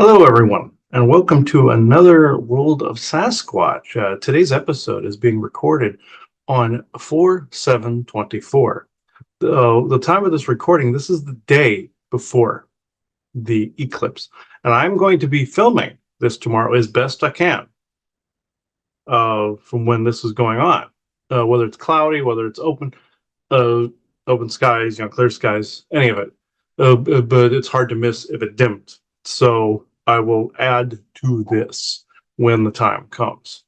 Hello, everyone, and welcome to another World of Sasquatch. Today's episode is being recorded on 4/7/24. The time of this recording, this is the day before the eclipse, and I'm going to be filming this tomorrow as best I can from when this is going on, whether it's cloudy, whether it's uh, open skies, clear skies, any of it. But it's hard to miss if it dimmed. So I will add to this when the time comes.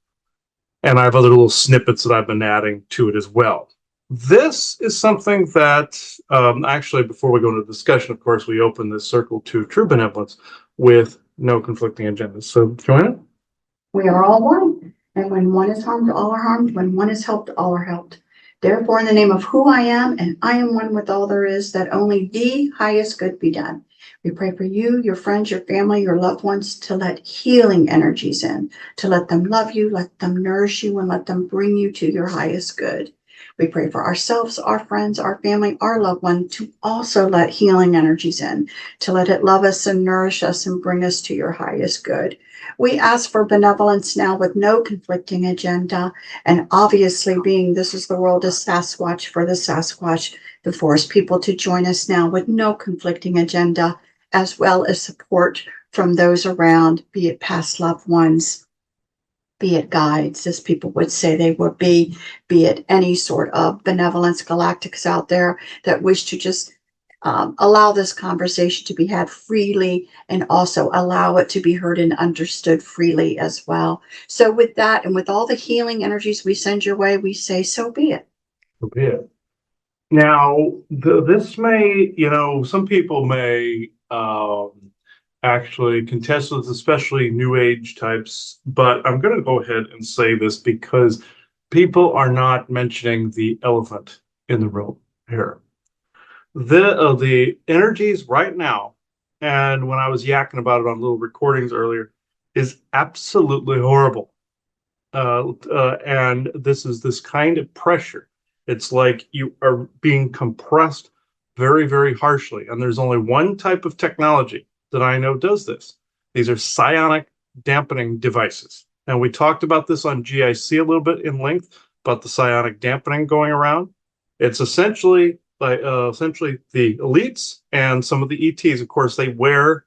And I have other little snippets that I've been adding to it as well. This is something that actually, before we go into discussion, of course, we open this circle to true benevolence with no conflicting agendas. So, Joanna? We are all one, and when one is harmed, all are harmed. When one is helped, all are helped. Therefore, in the name of who I am, and I am one with all there is, that only the highest good be done. We pray for you, your friends, your family, your loved ones, to let healing energies in, to let them love you, let them nourish you, and let them bring you to your highest good. We pray for ourselves, our friends, our family, our loved one, to also let healing energies in, to let it love us and nourish us and bring us to your highest good. We ask for benevolence now with no conflicting agenda. And obviously, being this is the world of Sasquatch for the Sasquatch, the forest people to join us now with no conflicting agenda, as well as support from those around, be it past loved ones, be it guides, as people would say they would be it any sort of benevolence galactics out there that wish to just allow this conversation to be had freely and also allow it to be heard and understood freely as well. So with that and with all the healing energies we send your way, we say, so be it. So be it. Now, this may, some people may actually contest with, especially new age types, but I'm going to go ahead and say this because people are not mentioning the elephant in the room here. The energies right now, and when I was yakking about it on little recordings earlier, is absolutely horrible. And this is this kind of pressure. It's like you are being compressed very, very harshly. And there's only one type of technology that I know does this. These are psionic dampening devices. And we talked about this on GIC a little bit in length about the psionic dampening going around. It's essentially the elites and some of the ETs. Of course, they wear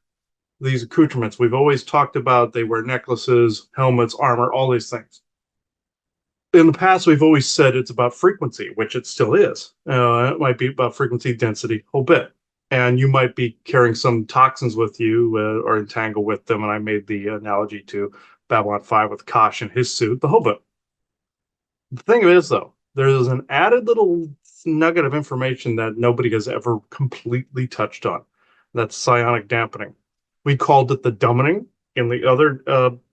these accoutrements. We've always talked about they wear necklaces, helmets, armor, all these things. In the past, we've always said it's about frequency, which it still is. It might be about frequency, density, whole bit. And you might be carrying some toxins with you or entangled with them. And I made the analogy to Babylon 5 with Kosh and his suit, the whole bit. The thing is, though, there's an added little nugget of information that nobody has ever completely touched on. That's psionic dampening. We called it the dummening in the other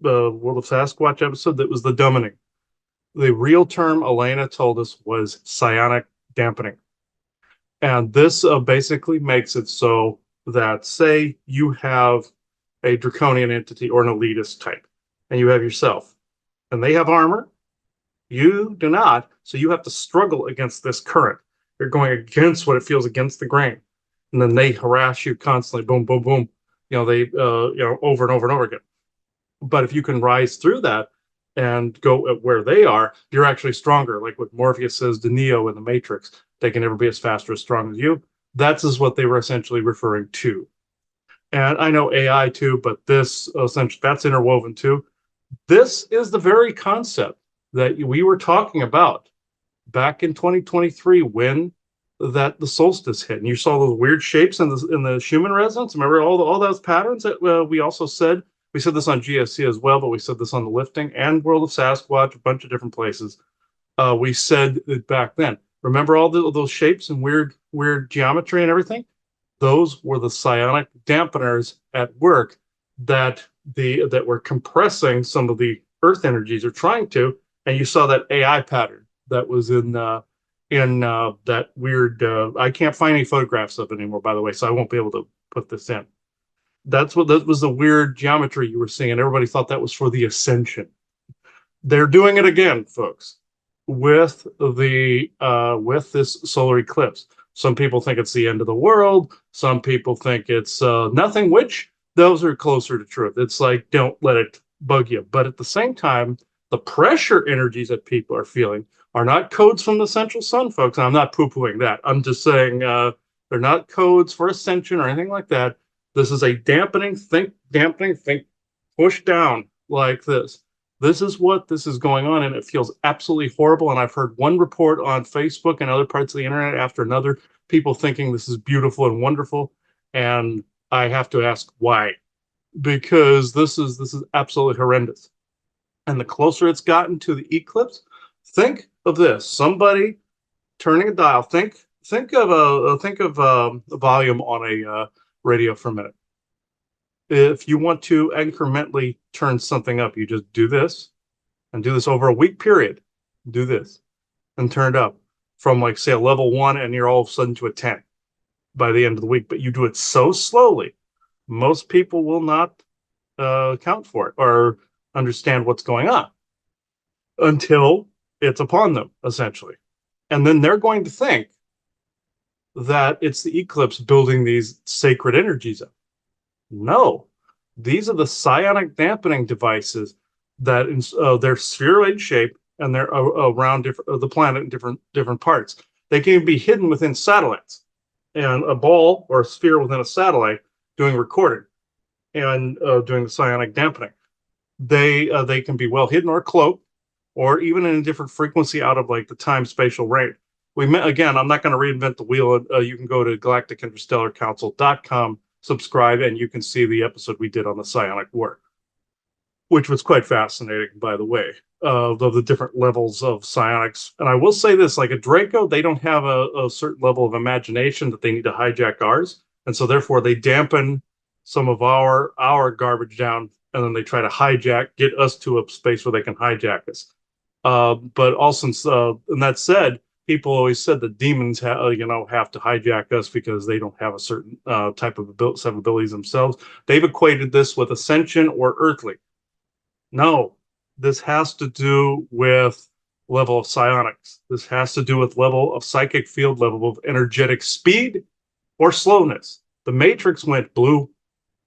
World of Sasquatch episode. That was the dummening. The real term Elena told us was psionic dampening. And this basically makes it so that, say, you have a draconian entity or an elitist type, and you have yourself, and they have armor. You do not, so you have to struggle against this current. You're going against what it feels against the grain, and then they harass you constantly. Boom, boom, boom. They over and over and over again. But if you can rise through that and go where they are, you're actually stronger. Like what Morpheus says to Neo in the Matrix, they can never be as fast or as strong as you. That's is what they were essentially referring to. And I know AI too, but this essentially that's interwoven too. This is the very concept that we were talking about back in 2023 when the solstice hit, and you saw those weird shapes in the Schumann resonance. Remember all those patterns that we also said. We said this on GSC as well, but we said this on the lifting and World of Sasquatch, a bunch of different places. We said it back then. Remember all those shapes and weird geometry and everything? Those were the psionic dampeners at work that were compressing some of the Earth energies, or trying to. And you saw that AI pattern that was in that weird. I can't find any photographs of it anymore, by the way, so I won't be able to put this in. That was the weird geometry you were seeing, and everybody thought that was for the ascension. They're doing it again, folks, with this solar eclipse. Some people think it's the end of the world. Some people think it's nothing, which those are closer to truth. It's like, don't let it bug you. But at the same time, the pressure energies that people are feeling are not codes from the central sun, folks. And I'm not poo-pooing that. I'm just saying they're not codes for ascension or anything like that. This is a dampening, think, push down like this. This is what this is going on, and it feels absolutely horrible. And I've heard one report on Facebook and other parts of the internet after another, people thinking this is beautiful and wonderful. And I have to ask why, because this is absolutely horrendous. And the closer it's gotten to the eclipse, think of this: somebody turning a dial. Think of a volume on a radio for a minute. If you want to incrementally turn something up, you just do this and do this over a week period. Do this and turn it up from, like, say, a level 1, and you're all of a sudden to a 10 by the end of the week. But you do it so slowly, most people will not account for it or understand what's going on until it's upon them, essentially. And then they're going to think that it's the eclipse building these sacred energies up. No, these are the psionic dampening devices that they're spheroid shape, and they're around the planet in different parts. They can even be hidden within satellites, and a ball or a sphere within a satellite doing recording and doing the psionic dampening. They can be well hidden or cloaked, or even in a different frequency out of, like, the time spatial range. Again, I'm not going to reinvent the wheel. You can go to galacticinterstellarcouncil.com, subscribe, and you can see the episode we did on the psionic war, which was quite fascinating, by the way, of the different levels of psionics. And I will say this, like a Draco, they don't have a certain level of imagination that they need to hijack ours. And so therefore they dampen some of our garbage down, and then they try to get us to a space where they can hijack us. But also, and that said, people always said that demons have to hijack us because they don't have a certain type of set of abilities themselves. They've equated this with ascension or earthly. No, this has to do with level of psionics. This has to do with level of psychic field, level of energetic speed or slowness. The Matrix went blue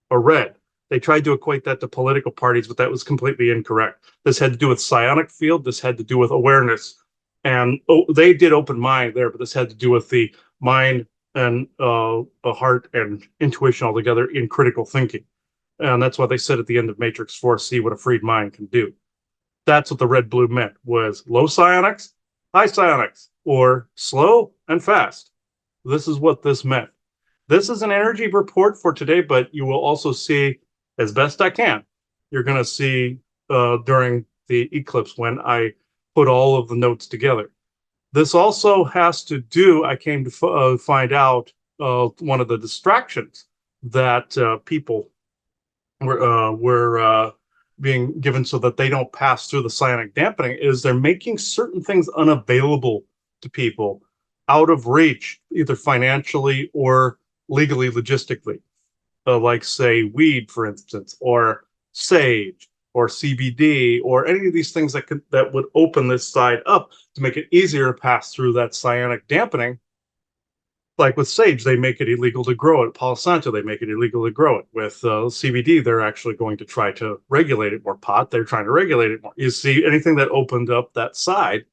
or red. They tried to equate that to political parties, but that was completely incorrect. This had to do with psionic field. This had to do with awareness. And they did open mind there, but this had to do with the mind and a heart and intuition altogether in critical thinking. And that's why they said at the end of Matrix 4, see what a freed mind can do. That's what the red blue meant, was low psionics, high psionics, or slow and fast. This is what this meant. This is an energy report for today, but you will also see, as best I can, you're going to see during the eclipse when I put all of the notes together. This also has to do, I came to find out, one of the distractions that people were being given so that they don't pass through the psionic dampening is they're making certain things unavailable to people, out of reach, either financially or legally, logistically, like, say, weed, for instance, or sage, or CBD, or any of these things that would open this side up to make it easier to pass through that psionic dampening. Like with sage, they make it illegal to grow it. Palo Santo, they make it illegal to grow it. With CBD, they're actually going to try to regulate it more. Pot, they're trying to regulate it more. You see, anything that opened up that side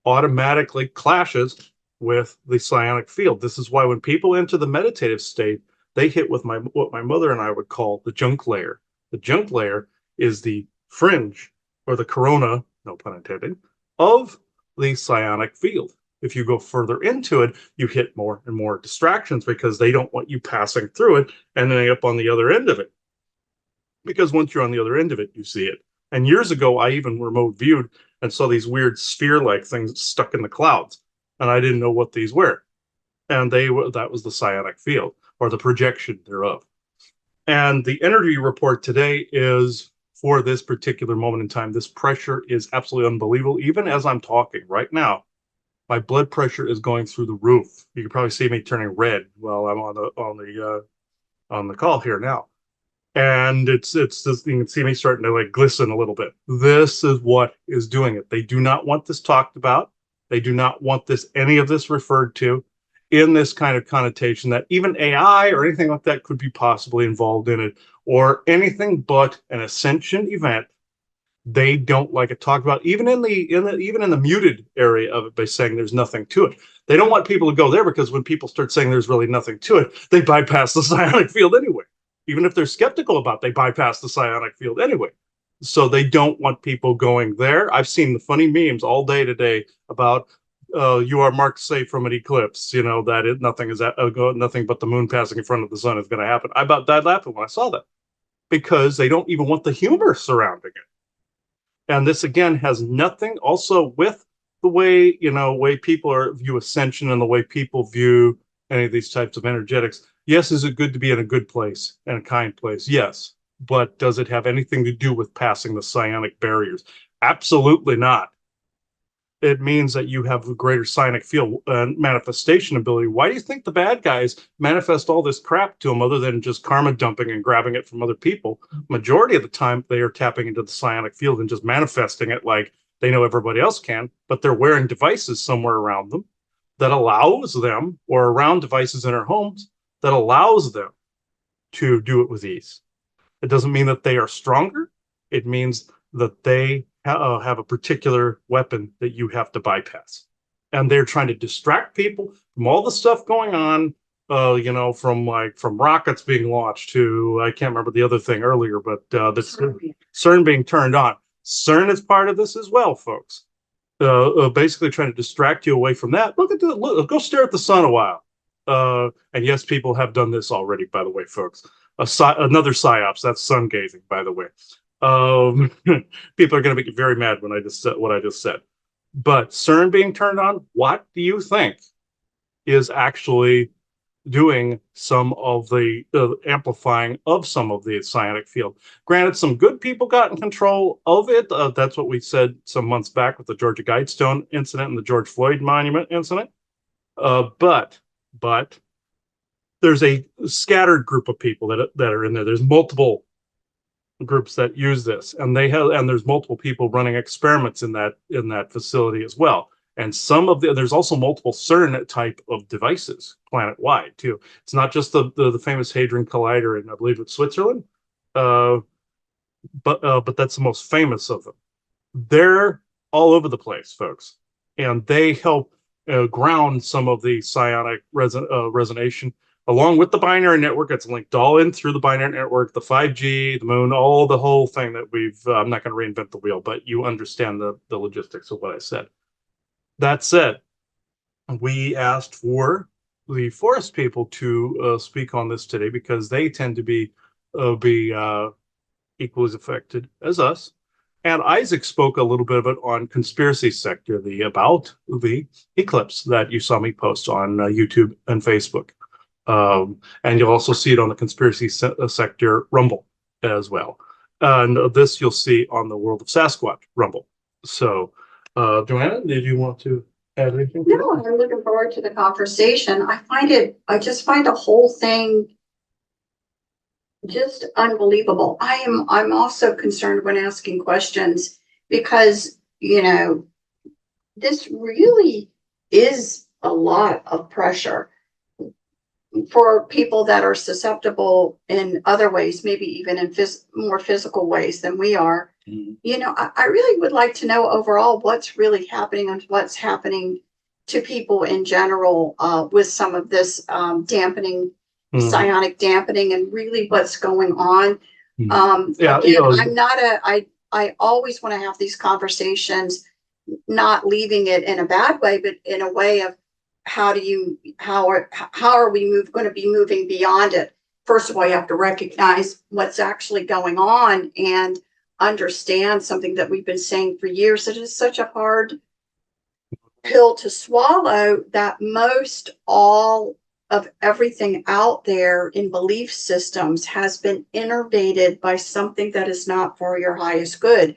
automatically clashes with the psionic field. This is why when people enter the meditative state, they hit with what my mother and I would call the junk layer. The junk layer is the fringe, or the corona, no pun intended, of the psionic field. If you go further into it, you hit more and more distractions because they don't want you passing through it and ending up on the other end of it. Because once you're on the other end of it, you see it. And years ago, I even remote viewed and saw these weird sphere-like things stuck in the clouds, and I didn't know what these were. And that was the psionic field, or the projection thereof. And the energy report today is, for this particular moment in time, this pressure is absolutely unbelievable. Even as I'm talking right now, my blood pressure is going through the roof. You can probably see me turning red while I'm on the call here now. And it's just, you can see me starting to, like, glisten a little bit. This is what is doing it. They do not want this talked about. They do not want any of this referred to. in this kind of connotation that even AI or anything like that could be possibly involved in it, or anything but an ascension event. They don't like it talked about, even in the muted area of it, by saying there's nothing to it. They don't want people to go there, because when people start saying there's really nothing to it, they bypass the psionic field anyway. Even if they're skeptical about it, they bypass the psionic field anyway. So they don't want people going there. I've seen the funny memes all day today about you are marked safe from an eclipse. You know that nothing but the moon passing in front of the sun is going to happen. I about died laughing when I saw that, because they don't even want the humor surrounding it. And this again has nothing also with the way, way people view ascension and the way people view any of these types of energetics. Yes, is it good to be in a good place and a kind place? Yes. But does it have anything to do with passing the psionic barriers? Absolutely not. It means that you have a greater psionic field and manifestation ability. Why do you think the bad guys manifest all this crap to them, other than just karma dumping and grabbing it from other people? Majority of the time, they are tapping into the psionic field and just manifesting it like they know everybody else can, but they're wearing devices somewhere around them that allows them, or around devices in their homes that allows them to do it with ease. It doesn't mean that they are stronger. It means that they have a particular weapon that you have to bypass. And they're trying to distract people from all the stuff going on, from rockets being launched to, I can't remember the other thing earlier, but the CERN being turned on. CERN is part of this as well, folks. Basically trying to distract you away from that. Go stare at the sun a while. And yes, people have done this already, by the way, folks. Another Psyops, that's sun gazing, by the way. People are going to be very mad when I just said what I just said. But CERN being turned on, what do you think is actually doing some of the amplifying of some of the psionic field? Granted, some good people got in control of it. That's what we said some months back with the Georgia Guidestone incident and the George Floyd Monument incident. But there's a scattered group of people that are in there. There's multiple groups that use this, and there's multiple people running experiments in that facility as well. And there's also multiple CERN type of devices planet wide too. It's not just the famous Hadron Collider in, I believe it's Switzerland, but that's the most famous of them. They're all over the place, folks, and they help ground some of the psionic resonation, along with the binary network. It's linked all in through the binary network, the 5G, the moon, the whole thing that I'm not going to reinvent the wheel, but you understand the logistics of what I said. That said, we asked for the forest people to speak on this today, because they tend to be equally as affected as us. And Isaac spoke a little bit of it on conspiracy sector, about the eclipse that you saw me post on YouTube and Facebook. And you'll also see it on the conspiracy sector Rumble as well. And this you'll see on the World of Sasquatch Rumble. So, Joanna, did you want to add anything? No, I'm looking forward to the conversation. I just find the whole thing just unbelievable. I'm also concerned when asking questions, because, this really is a lot of pressure for people that are susceptible in other ways, maybe even in more physical ways than we are. Mm-hmm. I really would like to know overall what's really happening and what's happening to people in general with some of this dampening, mm-hmm. psionic dampening, and really what's going on. Mm-hmm. I always want to have these conversations, not leaving it in a bad way, but in a way of how are we going to be moving beyond it? First of all, you have to recognize what's actually going on and understand something that we've been saying for years. It is such a hard pill to swallow, that most all of everything out there in belief systems has been innervated by something that is not for your highest good.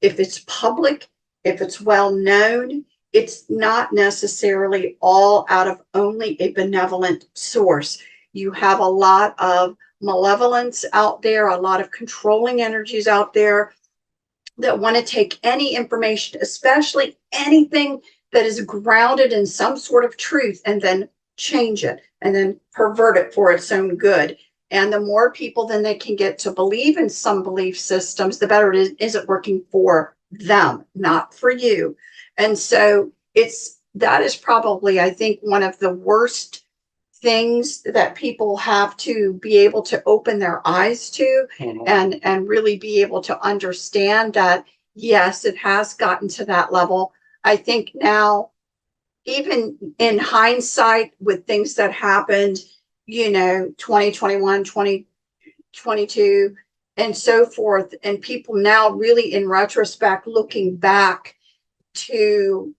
If it's public, if it's well known, it's not necessarily all out of only a benevolent source. You have a lot of malevolence out there, a lot of controlling energies out there that want to take any information, especially anything that is grounded in some sort of truth, and then change it and then pervert it for its own good. And the more people then they can get to believe in some belief systems, the better it isn't working for them, not for you. And so that is probably, I think, one of the worst things that people have to be able to open their eyes to, and really be able to understand that, yes, it has gotten to that level. I think now, even in hindsight, with things that happened, 2021, 2022, and so forth, and people now really in retrospect looking back to,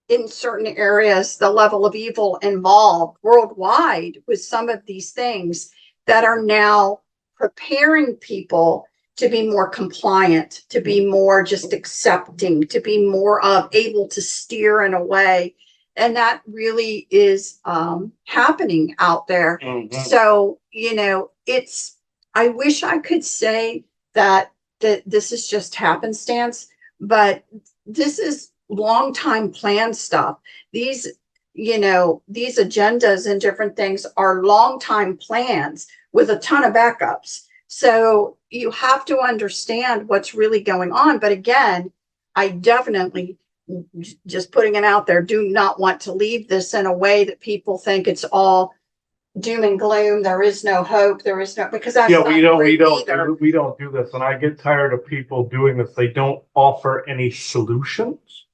in certain areas, the level of evil involved worldwide with some of these things that are now preparing people to be more compliant, to be more just accepting, to be more able to steer in a way. And that really is happening out there. So, I wish I could say that this is just happenstance, but this is long time plan stuff. These agendas and different things are long time plans with a ton of backups. So you have to understand what's really going on. But again, I definitely, just putting it out there, do not want to leave this in a way that people think it's all doom and gloom. There is no hope. There is no, because that's we don't do this. And I get tired of people doing this. They don't offer any solutions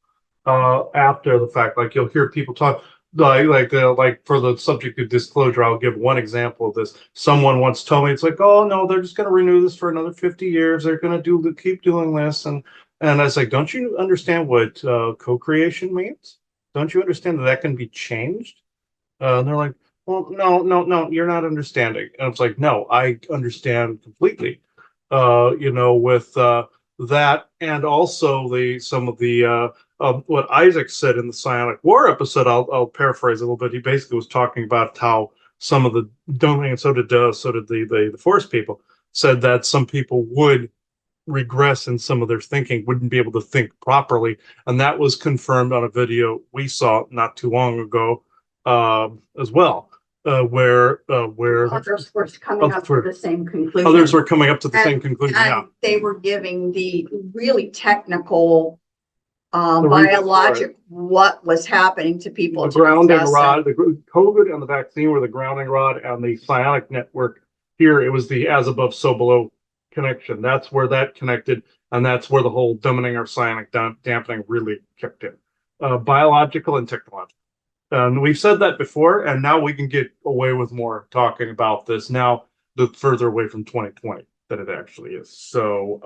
after the fact. Like, you'll hear people talk like for the subject of disclosure, I'll give one example of this. Someone once told me, it's like, oh no, they're just going to renew this for another 50 years. They're going to keep doing this. And I was like, don't you understand what co-creation means? Don't you understand that can be changed? And they're like, well, no, you're not understanding. And it's like, no, I understand completely. With that, and also some of the what Isaac said in the Psionic War episode. I'll paraphrase a little bit. He basically was talking about how some of the dumbing, and so did the Force people, said that some people would regress in some of their thinking, wouldn't be able to think properly, and that was confirmed on a video we saw not too long ago as well. Where others were coming up to the same conclusion. Others were coming up to the same conclusion. Yeah, they were giving the really technical biologic what was happening to people. The grounding rod, the COVID and the vaccine were the grounding rod, and the psionic network here, it was the as above, so below connection. That's where that connected, and that's where the whole dumbing or psionic dampening really kicked in. Biological and technological. And we've said that before, and now we can get away with more talking about this now, the further away from 2020 that it actually is. So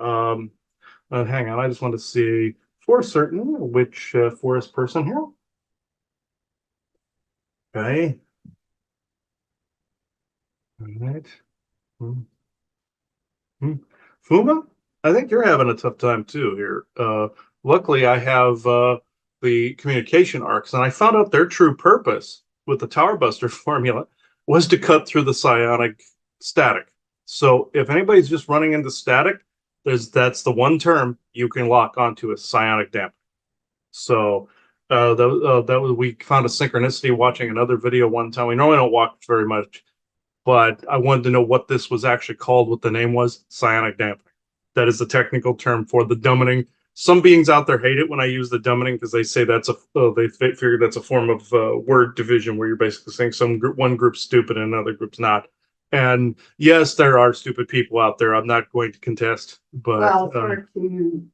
hang on, I just want to see for certain which forest person here. Okay. All right. Fuma, I think you're having a tough time too here. Luckily, I have the communication arcs, and I found out their true purpose with the Tower Buster formula was to cut through the psionic static. So if anybody's just running into static, that's the one term you can lock onto, a psionic dampening. So that was, we found a synchronicity watching another video one time. We normally don't watch very much, but I wanted to know what this was actually called, what the name was. Psionic dampening. That is the technical term for the dumbing. Some beings out there hate it when I use the dumbing because they say that's they figure that's a form of word division where you're basically saying one group's stupid and another group's not. And yes, there are stupid people out there. I'm not going to contest, but well, it's hard to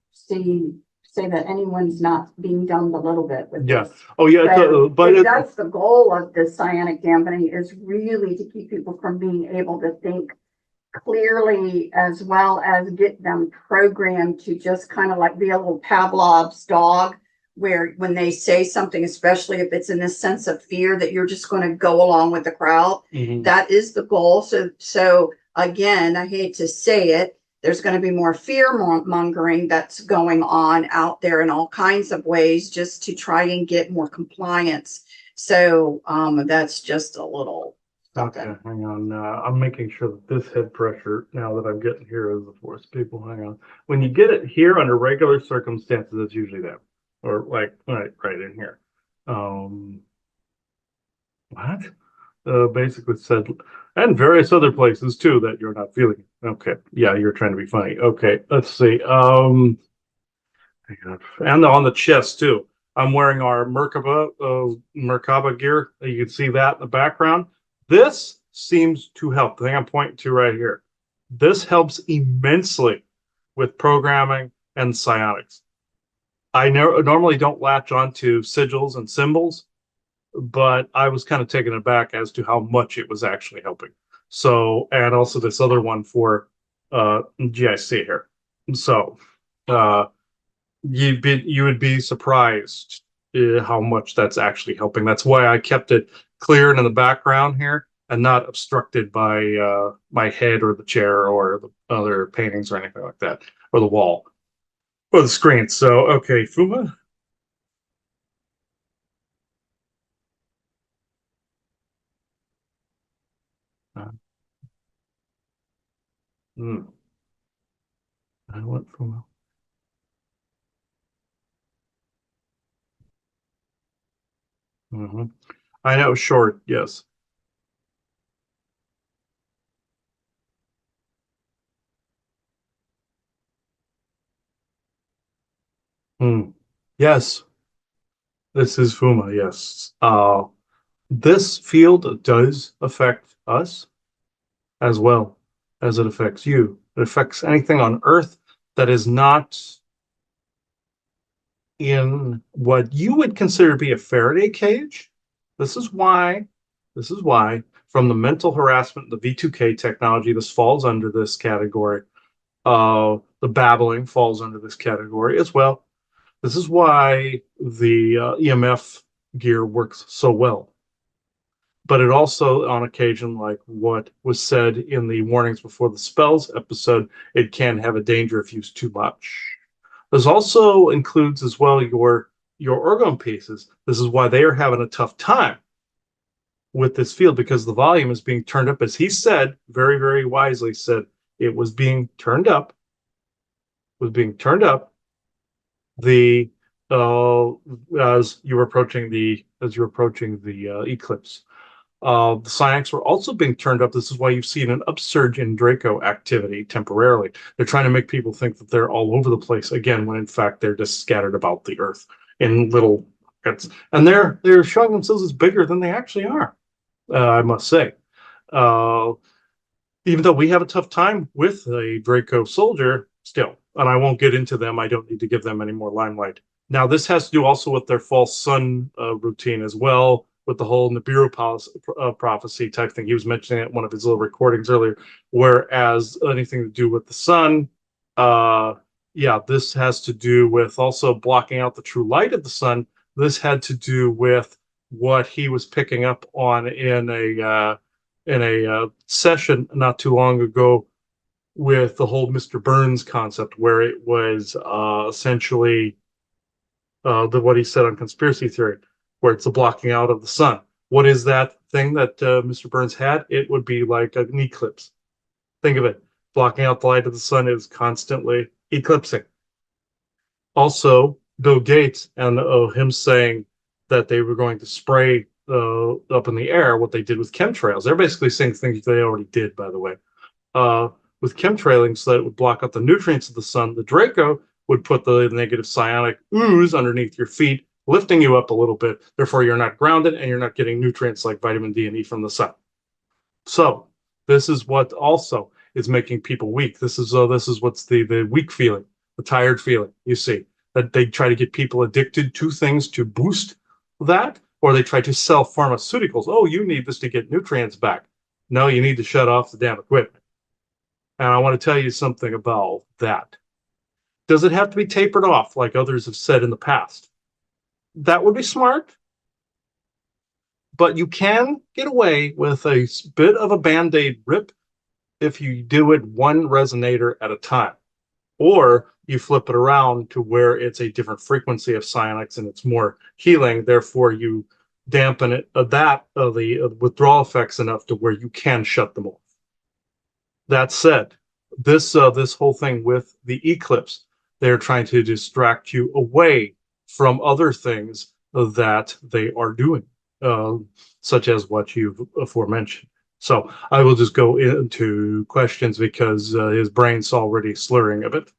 say that anyone's not being dumbed a little bit with this. Oh yeah, but that's the goal of the psionic dampening, is really to keep people from being able to think clearly, as well as get them programmed to just kind of like be a little Pavlov's dog, where when they say something, especially if it's in this sense of fear, that you're just going to go along with the crowd. That is the goal. So again, I hate to say it, there's going to be more fear mongering that's going on out there in all kinds of ways, just to try and get more compliance. So that's just a little something. Okay, hang on. I'm making sure that this head pressure, now that I'm getting here, is the force people. Hang on. When you get it here under regular circumstances, it's usually that, or like right in here. What? Basically said, and various other places too that you're not feeling it. Okay. Yeah, you're trying to be funny. Okay, let's see. And on the chest too. I'm wearing our Merkaba gear. You can see that in the background. This seems to help. The thing I'm pointing to right here. This helps immensely with programming and psionics. I normally don't latch onto sigils and symbols, but I was kind of taken aback as to how much it was actually helping. So, and also this other one for GIC here. So, uh, you would be surprised how much that's actually helping. That's why I kept it clear and in the background here and not obstructed by my head or the chair or the other paintings or anything like that, or the wall or the screen. So, okay, Fuma. Uh, hmm, I want Fuma. Hmm. I know, short, yes. Hmm. Yes, this is Fuma, yes. This field does affect us as well as it affects you. It affects anything on Earth that is not in what you would consider to be a Faraday cage. This is why, this is why, from the mental harassment, the V2K technology, this falls under this category. The babbling falls under this category as well. This is why the EMF gear works so well. But it also, on occasion, like what was said in the warnings before the spells episode, it can have a danger if used too much. This also includes as well your orgone pieces. This is why they are having a tough time with this field because the volume is being turned up, as he said, very, very wisely said, it was being turned up, was being turned up. The as you were approaching the eclipse. The psionics were also being turned up. This is why you've seen an upsurge in Draco activity temporarily. They're trying to make people think that they're all over the place again, when in fact they're just scattered about the earth in little bits. And they're showing themselves as bigger than they actually are. I must say. Uh, Even though we have a tough time with a Draco soldier, still, and I won't get into them. I don't need to give them any more limelight. Now, this has to do also with their false sun routine as well, with the whole Nibiru prophecy type thing. He was mentioning it in one of his little recordings earlier. Whereas anything to do with the sun, uh, yeah, this has to do with also blocking out the true light of the sun. This had to do with what he was picking up on in a session not too long ago with the whole Mr. Burns concept, where it was essentially what he said on conspiracy theory, where it's the blocking out of the sun. What is that thing that Mr. Burns had? It would be like an eclipse. Think of it. Blocking out the light of the sun is constantly eclipsing. Also, Bill Gates and him saying that they were going to spray up in the air what they did with chemtrails. They're basically saying things they already did, by the way. Uh, with chemtrailing, so that it would block out the nutrients of the sun. The Draco would put the negative psionic ooze underneath your feet, lifting you up a little bit. Therefore, you're not grounded and you're not getting nutrients like vitamin D and E from the sun. So this is what also is making people weak. This is what's the weak feeling, the tired feeling. You see that they try to get people addicted to things to boost that, or they try to sell pharmaceuticals. Oh, you need this to get nutrients back. No, you need to shut off the damn equipment. And I want to tell you something about that. Does it have to be tapered off like others have said in the past? That would be smart, but you can get away with a bit of a band-aid rip if you do it one resonator at a time, or you flip it around to where it's a different frequency of psionics and it's more healing. Therefore, you dampen the withdrawal effects enough to where you can shut them off. That said, this whole thing with the eclipse, they're trying to distract you away from other things that they are doing. uh, such as what you've aforementioned. So I will just go into questions because his brain's already slurring a bit.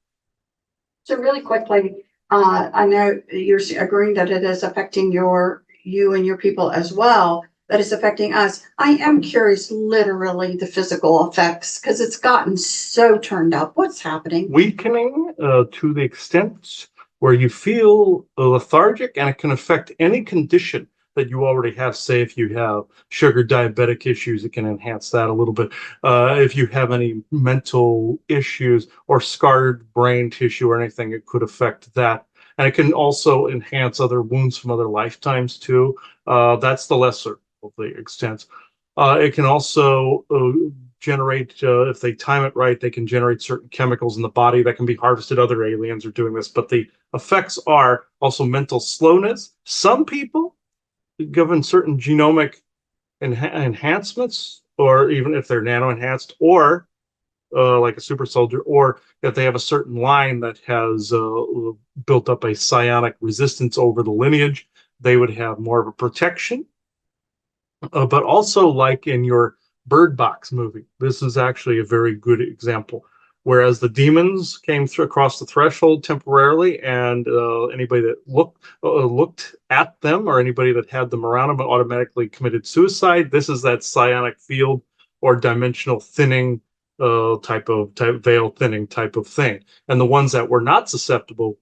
So really quickly, I know you're agreeing that it is affecting you and your people as well, that it's affecting us. I am curious, literally the physical effects, because it's gotten so turned up. What's happening? Weakening to the extent where you feel lethargic, and it can affect any condition that you already have. Say, if you have sugar diabetic issues, it can enhance that a little bit. If you have any mental issues or scarred brain tissue or anything, it could affect that. And it can also enhance other wounds from other lifetimes too. That's the lesser of the extents. It can also generate, if they time it right, they can generate certain chemicals in the body that can be harvested. Other aliens are doing this, but the effects are also mental slowness. Some people, given certain genomic enhancements, or even if they're nano enhanced, or like a super soldier, or if they have a certain line that has built up a psionic resistance over the lineage, they would have more of a protection. But also, like in your Bird Box movie, this is actually a very good example. Whereas the demons came through across the threshold temporarily, and anybody that looked at them, or anybody that had them around them, automatically committed suicide. This is that psionic field or dimensional thinning type veil thinning type of thing. And the ones that were not susceptible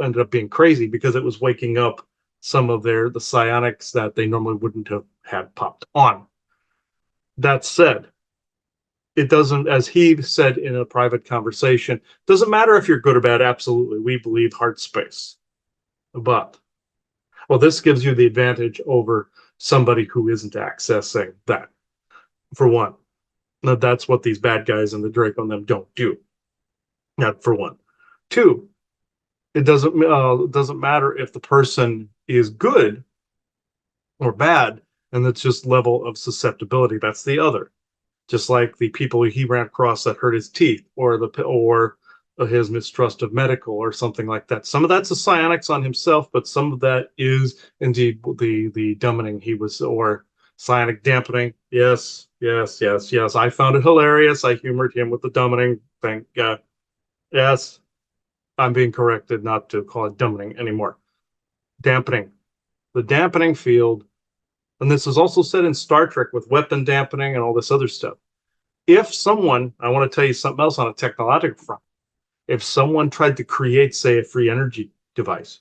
ended up being crazy because it was waking up some of the psionics that they normally wouldn't have had popped on. That said, it doesn't, as he said in a private conversation, doesn't matter if you're good or bad. Absolutely, we believe heart space. But, well, this gives you the advantage over somebody who isn't accessing that, for one. Now, that's what these bad guys and the Drake on them don't do. Not for one. Two, it doesn't matter if the person is good or bad, and it's just level of susceptibility. That's the other. Just like the people he ran across that hurt his teeth, or his mistrust of medical, or something like that. Some of that's a psionics on himself, but some of that is indeed the dumbing he was, or psionic dampening. Yes, yes, yes, yes. I found it hilarious. I humored him with the dumbing. Thank God. Yes, I'm being corrected not to call it dumbing anymore. Dampening. The dampening field, and this is also said in Star Trek with weapon dampening and all this other stuff. If someone, I want to tell you something else on a technological front. If someone tried to create, say, a free energy device,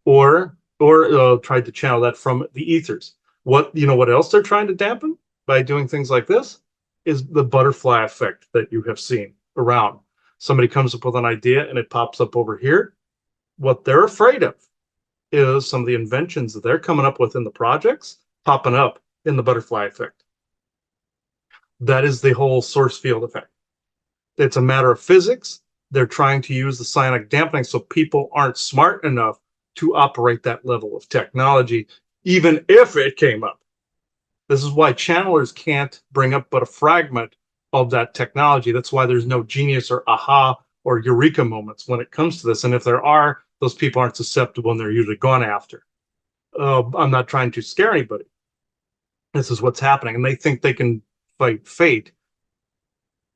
or tried to channel that from the ethers, what else they're trying to dampen by doing things like this is the butterfly effect that you have seen around. Somebody comes up with an idea and it pops up over here. What they're afraid of is some of the inventions that they're coming up with in the projects popping up in the butterfly effect. That is the whole source field effect. It's a matter of physics. They're trying to use the psionic dampening so people aren't smart enough to operate that level of technology, even if it came up. This is why channelers can't bring up but a fragment of that technology. That's why there's no genius or aha or eureka moments when it comes to this. And if there are, those people aren't susceptible and they're usually gone after. I'm not trying to scare anybody. This is what's happening. And they think they can fight fate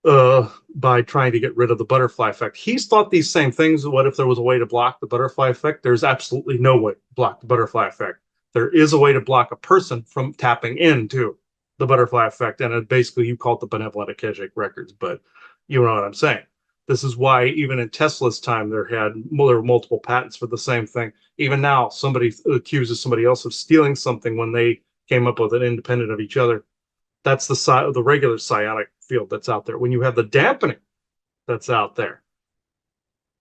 by trying to get rid of the butterfly effect. He's thought these same things. What if there was a way to block the butterfly effect? There's absolutely no way to block the butterfly effect. There is a way to block a person from tapping into the butterfly effect. And basically, you call it the benevolent Akashic records, but you know what I'm saying. This is why even in Tesla's time, there were multiple patents for the same thing. Even now, somebody accuses somebody else of stealing something when they came up with it independent of each other. That's the regular psionic field that's out there. When you have the dampening that's out there,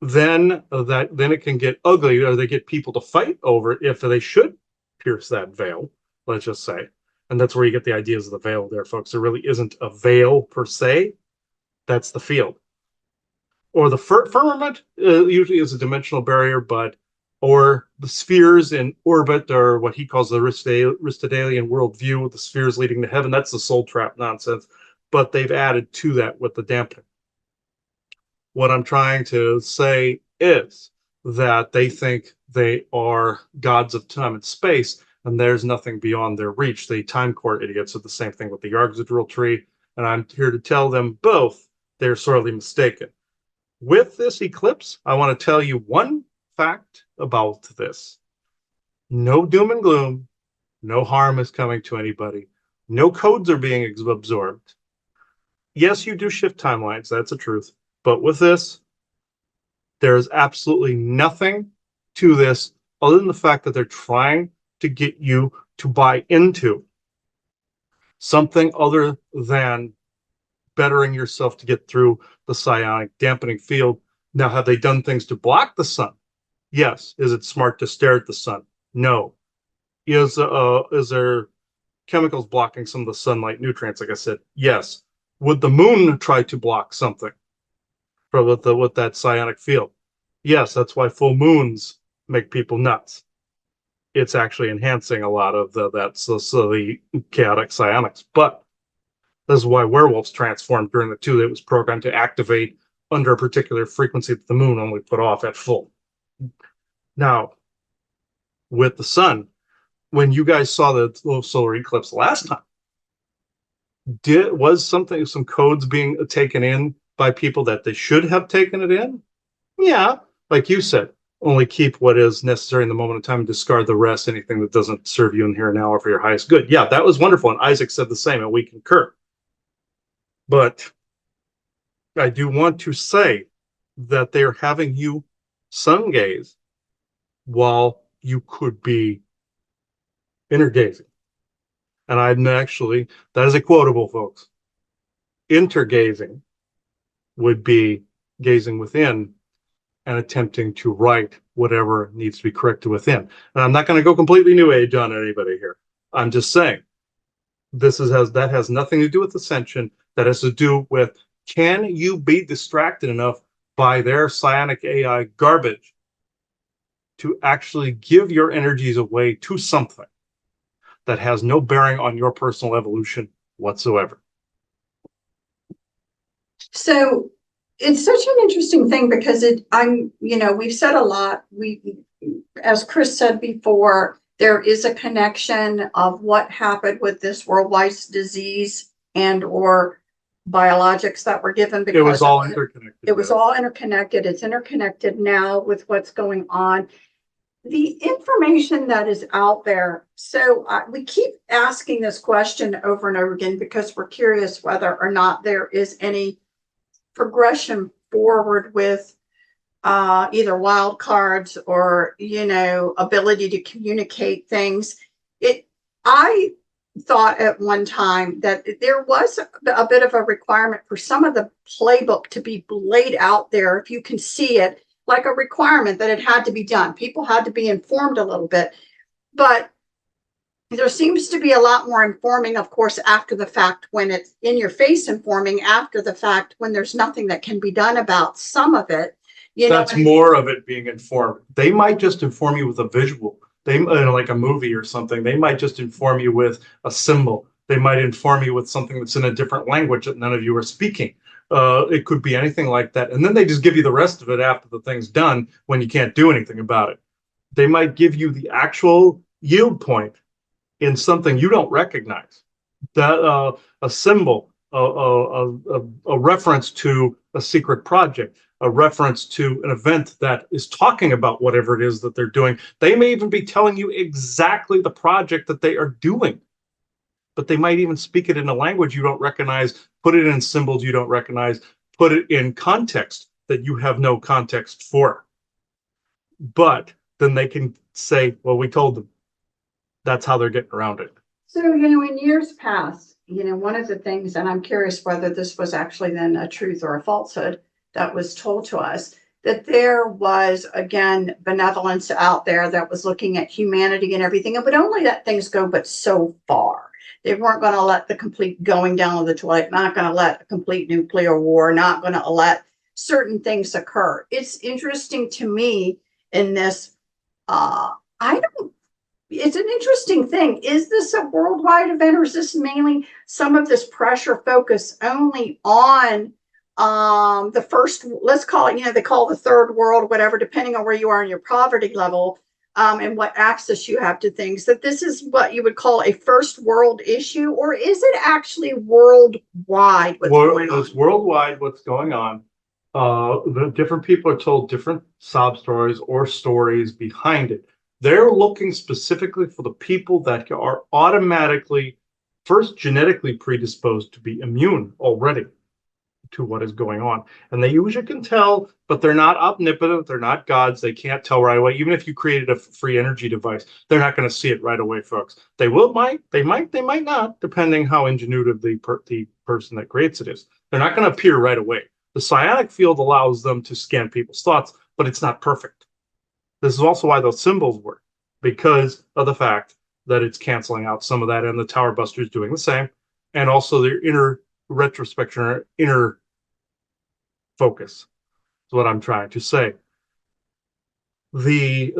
then it can get ugly, or they get people to fight over it if they should pierce that veil, let's just say. And that's where you get the ideas of the veil there, folks. There really isn't a veil per se. That's the field. Or the firmament usually is a dimensional barrier, or the spheres in orbit, or what he calls the Aristotelian worldview, the spheres leading to heaven. That's the soul trap nonsense. But they've added to that with the dampening. What I'm trying to say is that they think they are gods of time and space. and there's nothing beyond their reach. The time court idiots are the same thing with the Yggdrasil tree, and I'm here to tell them both they're sorely mistaken. With this eclipse, I want to tell you one fact about this. No doom and gloom, no harm is coming to anybody, no codes are being absorbed. Yes, you do shift timelines, that's the truth. But with this, there is absolutely nothing to this other than the fact that they're trying to get you to buy into something other than bettering yourself to get through the psionic dampening field. Now, have they done things to block the sun? Yes. Is it smart to stare at the sun? No. Is there chemicals blocking some of the sunlight nutrients? Like I said, yes. Would the moon try to block something with that psionic field? Yes. That's why full moons make people nuts. It's actually enhancing a lot of the chaotic psionics. But this is why werewolves transformed during the 2. It was programmed to activate under a particular frequency that the moon only put off at full. Now, with the sun, when you guys saw the solar eclipse last time, was some codes being taken in by people that they should have taken it in? Yeah, like you said, only keep what is necessary in the moment of time and discard the rest, anything that doesn't serve you in here and now or for your highest good. Yeah, that was wonderful. And Isaac said the same, and we concur. But I do want to say that they're having you sun gaze while you could be intergazing. And I'm actually, that is a quotable, folks. Intergazing would be gazing within and attempting to write whatever needs to be corrected within. And I'm not going to go completely new age on anybody here. I'm just saying that has nothing to do with ascension. That has to do with, can you be distracted enough by their psionic AI garbage to actually give your energies away to something that has no bearing on your personal evolution whatsoever? So it's such an interesting thing because we've said a lot. As Chris said before, there is a connection of what happened with this worldwide disease and or biologics that were given because it was all interconnected. It was all interconnected. It's interconnected now with what's going on. The information that is out there. So we keep asking this question over and over again because we're curious whether or not there is any progression forward with either wild cards or ability to communicate things. I thought at one time that there was a bit of a requirement for some of the playbook to be laid out there, if you can see it, like a requirement that it had to be done. People had to be informed a little bit, but there seems to be a lot more informing, of course, after the fact, when it's in your face informing after the fact, when there's nothing that can be done about some of it. That's more of it being informed. They might just inform you with a visual. They like a movie or something. They might just inform you with a symbol. They might inform you with something that's in a different language that none of you are speaking. It could be anything like that. And then they just give you the rest of it after the thing's done when you can't do anything about it. They might give you the actual yield point in something you don't recognize. That a symbol, a reference to a secret project, a reference to an event that is talking about whatever it is that they're doing. They may even be telling you exactly the project that they are doing, but they might even speak it in a language you don't recognize, put it in symbols you don't recognize, put it in context that you have no context for. But then they can say, well, we told them. That's how they're getting around it. So, in years past, one of the things, and I'm curious whether this was actually then a truth or a falsehood that was told to us, that there was, again, benevolence out there that was looking at humanity and everything, and would only let things go but so far. They weren't going to let the complete going down of the toilet, not going to let a complete nuclear war, not going to let certain things occur. It's interesting to me in this, it's an interesting thing. Is this a worldwide event, or is this mainly some of this pressure focus only on the first, let's call it, they call it the third world, whatever, depending on where you are in your poverty level, and what access you have to things, that this is what you would call a first world issue, or is it actually worldwide what's going on? It's worldwide what's going on. The different people are told different sob stories or stories behind it. They're looking specifically for the people that are automatically first genetically predisposed to be immune already to what is going on. And they usually can tell, but they're not omnipotent. They're not gods. They can't tell right away. Even if you created a free energy device, they're not going to see it right away, folks. They might not, depending how ingenuitive the person that creates it is. They're not going to appear right away. The psionic field allows them to scan people's thoughts, but it's not perfect. This is also why those symbols work, because of the fact that it's canceling out some of that, and the Tower Buster is doing the same, and also their inner retrospection or inner focus is what I'm trying to say. The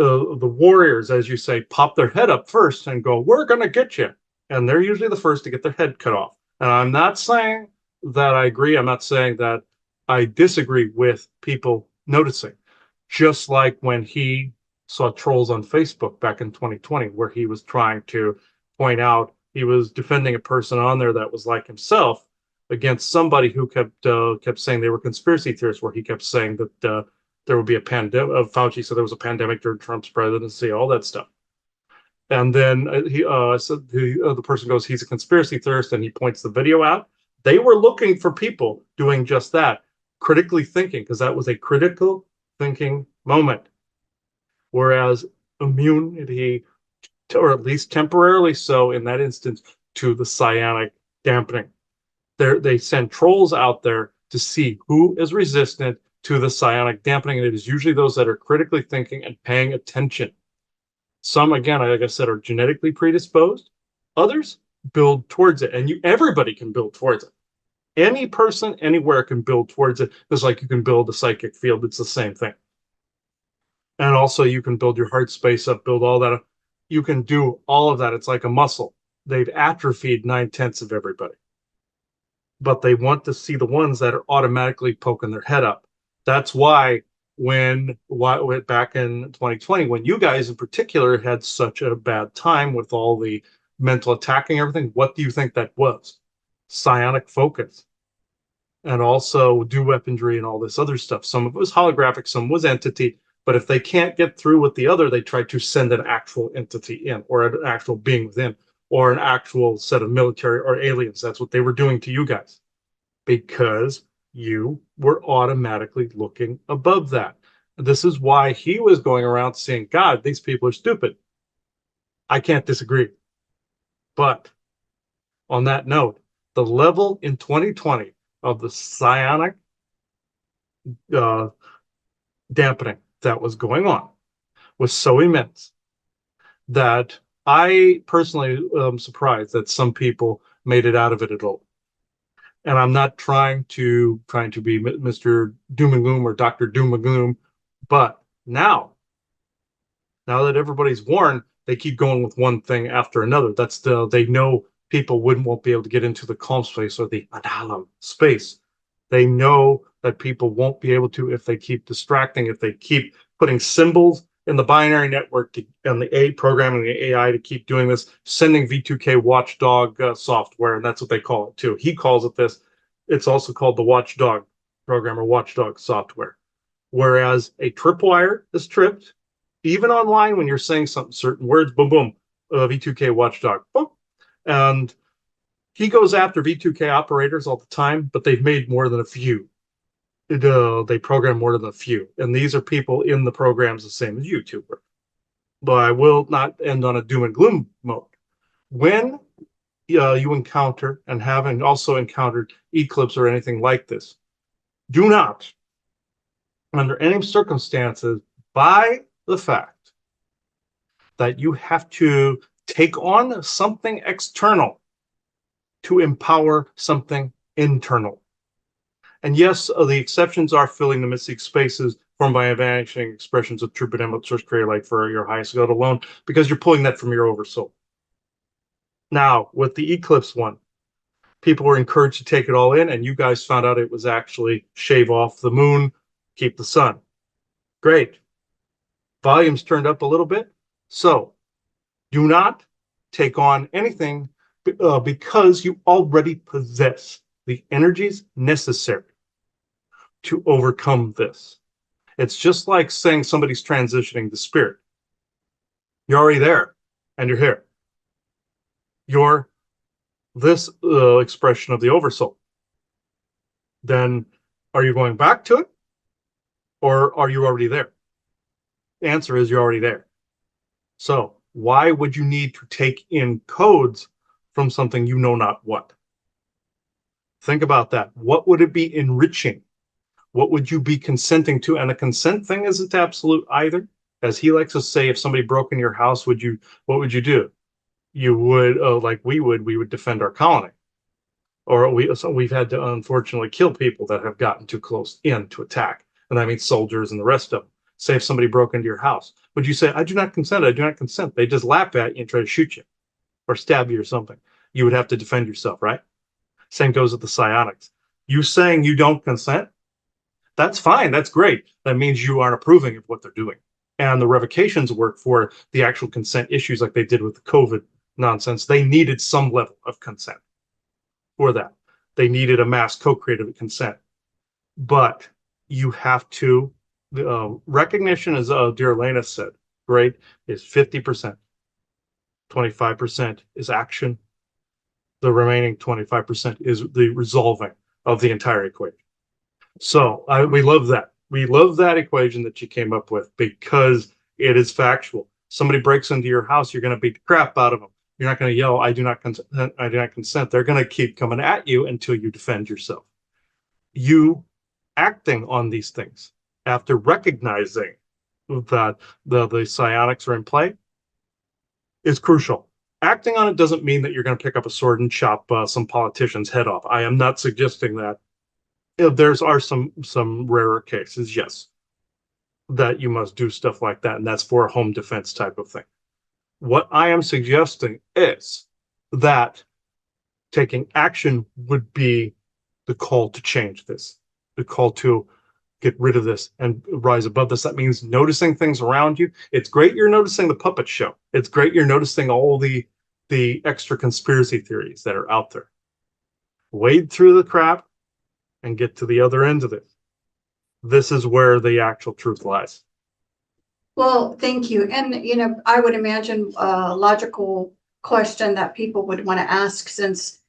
warriors, as you say, pop their head up first and go, "We're going to get you," and they're usually the first to get their head cut off. And I'm not saying that I agree. I'm not saying that I disagree with people noticing. Just like when he saw trolls on Facebook back in 2020, where he was trying to point out he was defending a person on there that was like himself against somebody who kept saying they were conspiracy theorists, where he kept saying that there would be a pandemic. Fauci said there was a pandemic during Trump's presidency, all that stuff. And then the person goes, "He's a conspiracy theorist," and he points the video out. They were looking for people doing just that, critically thinking, because that was a critical thinking moment. Whereas immunity, or at least temporarily so in that instance, to the psionic dampening. They send trolls out there to see who is resistant to the psionic dampening, and it is usually those that are critically thinking and paying attention. Some, again, like I said, are genetically predisposed. Others build towards it, and everybody can build towards it. Any person, anywhere can build towards it. It's like you can build a psychic field. It's the same thing. And also you can build your heart space up, build all that up. You can do all of that. It's like a muscle. They've atrophied 9/10 of everybody. But they want to see the ones that are automatically poking their head up. That's why back in 2020, when you guys in particular had such a bad time with all the mental attacking everything, what do you think that was? Psionic focus. And also do weaponry and all this other stuff. Some of it was holographic, some was entity. But if they can't get through with the other, they try to send an actual entity in, or an actual being within, or an actual set of military or aliens. That's what they were doing to you guys, because you were automatically looking above that. This is why he was going around saying, "God, these people are stupid." I can't disagree. But on that note, the level in 2020 of the psionic dampening that was going on was so immense that I personally am surprised that some people made it out of it at all. And I'm not trying to be Mr. Doom and Gloom or Dr. Doom and Gloom, but now that everybody's warned, they keep going with one thing after another. They know people won't be able to get into the calm space or the adhalam space. They know that people won't be able to if they keep distracting, if they keep putting symbols in the binary network and the programming the AI to keep doing this, sending V2K watchdog software, and that's what they call it too. He calls it this. It's also called the watchdog program or watchdog software. Whereas a tripwire is tripped, even online when you're saying certain words, boom, boom, V2K watchdog, boom. And he goes after V2K operators all the time, but they've made more than a few. They program more than a few. And these are people in the programs the same as YouTuber. But I will not end on a doom and gloom mode. When you encounter, and having also encountered eclipse or anything like this, do not, under any circumstances, buy the fact that you have to take on something external to empower something internal. And yes, the exceptions are filling the missing spaces formed by vanishing expressions of true benevolent source creator, like for your highest good alone, because you're pulling that from your oversoul. Now, with the eclipse one, people were encouraged to take it all in, and you guys found out it was actually shave off the moon, keep the sun. Great. Volumes turned up a little bit. So do not take on anything because you already possess the energies necessary to overcome this. It's just like saying somebody's transitioning to spirit. You're already there and you're here. You're this expression of the oversoul. Then are you going back to it or are you already there? The answer is you're already there. So why would you need to take in codes from something you know not what? Think about that. What would it be enriching? What would you be consenting to? And a consent thing isn't absolute either. As he likes to say, if somebody broke in your house, what would you do? You would, like we would defend our colony. Or we've had to unfortunately kill people that have gotten too close in to attack. And that means soldiers and the rest of them. Say if somebody broke into your house, would you say, I do not consent, I do not consent? They just laugh at you and try to shoot you or stab you or something. You would have to defend yourself, right? Same goes with the psionics. You saying you don't consent, that's fine. That's great. That means you aren't approving of what they're doing. And the revocations work for the actual consent issues like they did with the COVID nonsense. They needed some level of consent for that. They needed a mass co-creative consent. But you have to, recognition, as dear Elena said, right, is 50%. 25% is action. The remaining 25% is the resolving of the entire equation. So we love that. We love that equation that you came up with because it is factual. Somebody breaks into your house, you're going to beat the crap out of them. You're not going to yell, I do not consent. I do not consent. They're going to keep coming at you until you defend yourself. You acting on these things after recognizing that the psionics are in play is crucial. Acting on it doesn't mean that you're going to pick up a sword and chop some politician's head off. I am not suggesting that. There's are some rarer cases, yes, that you must do stuff like that, and that's for a home defense type of thing. What I am suggesting is that taking action would be the call to change this, the call to get rid of this and rise above this. That means noticing things around you. It's great you're noticing the puppet show. It's great you're noticing all the extra conspiracy theories that are out there. Wade through the crap and get to the other end of it. This is where the actual truth lies. Well, thank you. And, I would imagine a logical question that people would want to ask since,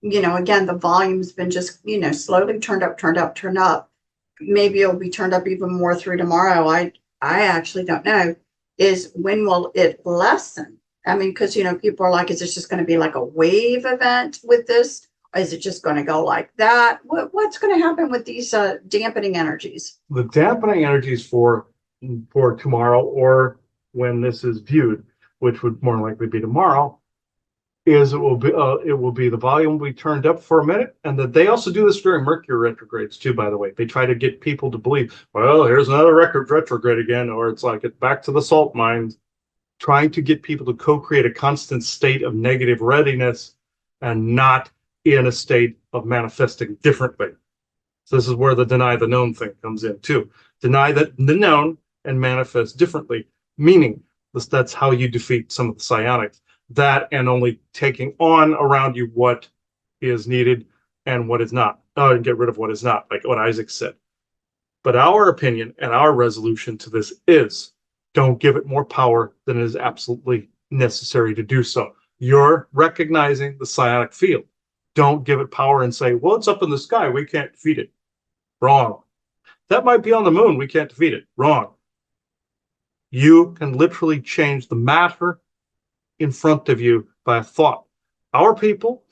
again, the volume's been just, slowly turned up. Maybe it'll be turned up even more through tomorrow. I actually don't know. Is when will it lessen? I mean, because, people are like, is this just going to be like a wave event with this? Or is it just going to go like that? What's going to happen with these dampening energies? The dampening energies for tomorrow, or when this is viewed, which would more likely be tomorrow, is it will be the volume will be turned up for a minute, and that they also do this during Mercury retrogrades too. By the way, they try to get people to believe, well, here's another retrograde again, or it's like it's back to the salt mines, trying to get people to co-create a constant state of negative readiness and not in a state of manifesting differently. So this is where the deny the known thing comes in too. Deny the known and manifest differently, meaning that's how you defeat some of the psionics. That and only taking on around you what is needed and what is not, and get rid of what is not, like what Isaac said. But our opinion and our resolution to this is don't give it more power than is absolutely necessary to do so. You're recognizing the psionic field. Don't give it power and say, well, it's up in the sky, we can't defeat it. Wrong. That might be on the moon, we can't defeat it. Wrong. You can literally change the matter in front of you by a thought. Our people,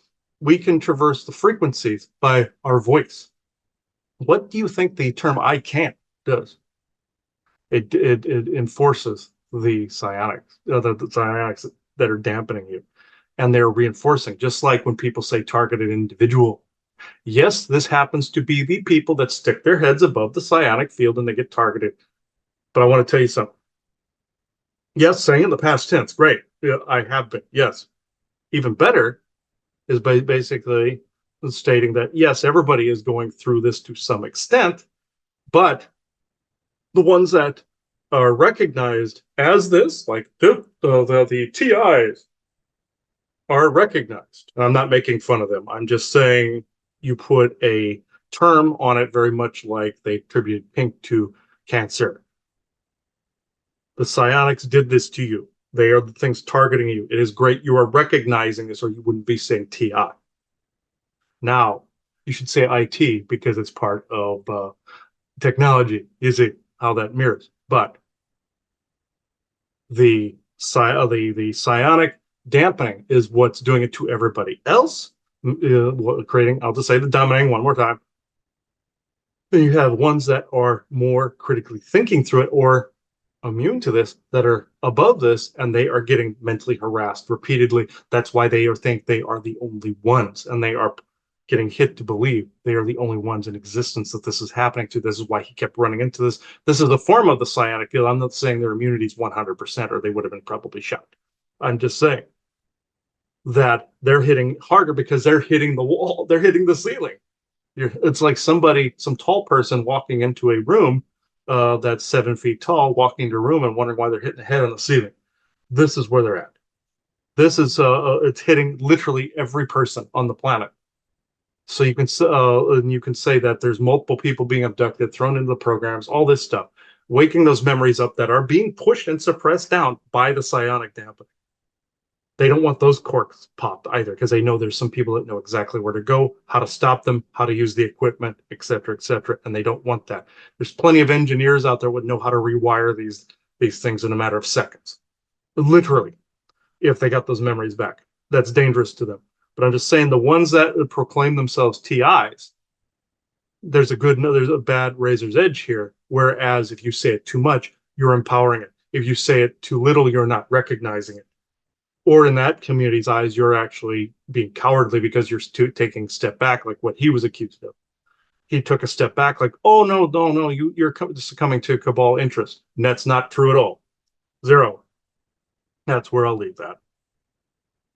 we can traverse the frequencies by our voice. What do you think the term I can't does? It enforces the psionics, the psionics that are dampening you. And they're reinforcing, just like when people say targeted individual. Yes, this happens to be the people that stick their heads above the psionic field and they get targeted. But I want to tell you something. Yes, saying in the past tense, great. Yeah, I have been, yes. Even better is basically stating that, yes, everybody is going through this to some extent, but the ones that are recognized as this, like the TIs are recognized. And I'm not making fun of them. I'm just saying you put a term on it, very much like they attributed pink to cancer. The psionics did this to you. They are the things targeting you. It is great you are recognizing this, or you wouldn't be saying TI. Now, you should say IT because it's part of technology. You see how that mirrors. But the psionic dampening is what's doing it to everybody else, creating, I'll just say the dominating one more time. Then you have ones that are more critically thinking through it or immune to this, that are above this, and they are getting mentally harassed repeatedly. That's why they think they are the only ones, and they are getting hit to believe they are the only ones in existence that this is happening to. This is why he kept running into this. This is the form of the psionic field. I'm not saying their immunity is 100%, or they would have been probably shot. I'm just saying that they're hitting harder because they're hitting the wall, they're hitting the ceiling. It's like some tall person walking into a room that's 7 feet tall, walking into a room and wondering why they're hitting the head on the ceiling. This is where they're at. This is it's hitting literally every person on the planet. So you can say that there's multiple people being abducted, thrown into the programs, all this stuff, waking those memories up that are being pushed and suppressed down by the psionic dampening. They don't want those corks popped either, because they know there's some people that know exactly where to go, how to stop them, how to use the equipment, et cetera, and they don't want that. There's plenty of engineers out there would know how to rewire these things in a matter of seconds, literally, if they got those memories back. That's dangerous to them. But I'm just saying the ones that proclaim themselves TIs, there's a bad razor's edge here. Whereas if you say it too much, you're empowering it. If you say it too little, you're not recognizing it. Or in that community's eyes, you're actually being cowardly because you're taking a step back, like what he was accused of. He took a step back, like, oh, no, you're succumbing to cabal interest. And that's not true at all. Zero. That's where I'll leave that.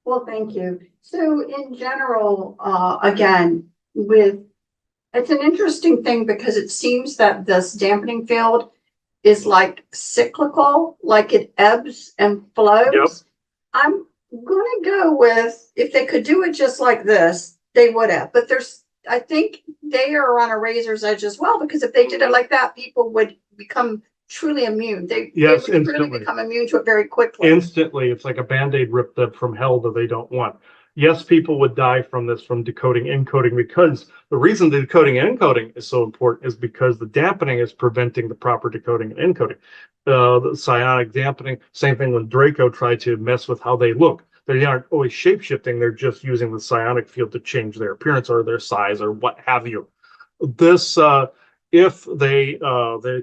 Well, thank you. So in general, again, it's an interesting thing because it seems that this dampening field is like cyclical, like it ebbs and flows. Yep. I'm going to go with, if they could do it just like this, they would have. But I think they are on a razor's edge as well, because if they did it like that, people would become truly immune. They would really become immune to it very quickly. Instantly. It's like a Band-Aid ripped up from hell that they don't want. Yes, people would die from this, from decoding, encoding, because the reason the decoding and encoding is so important is because the dampening is preventing the proper decoding and encoding. The psionic dampening, same thing when Draco tried to mess with how they look. They aren't always shape-shifting, they're just using the psionic field to change their appearance or their size or what have you. This, if they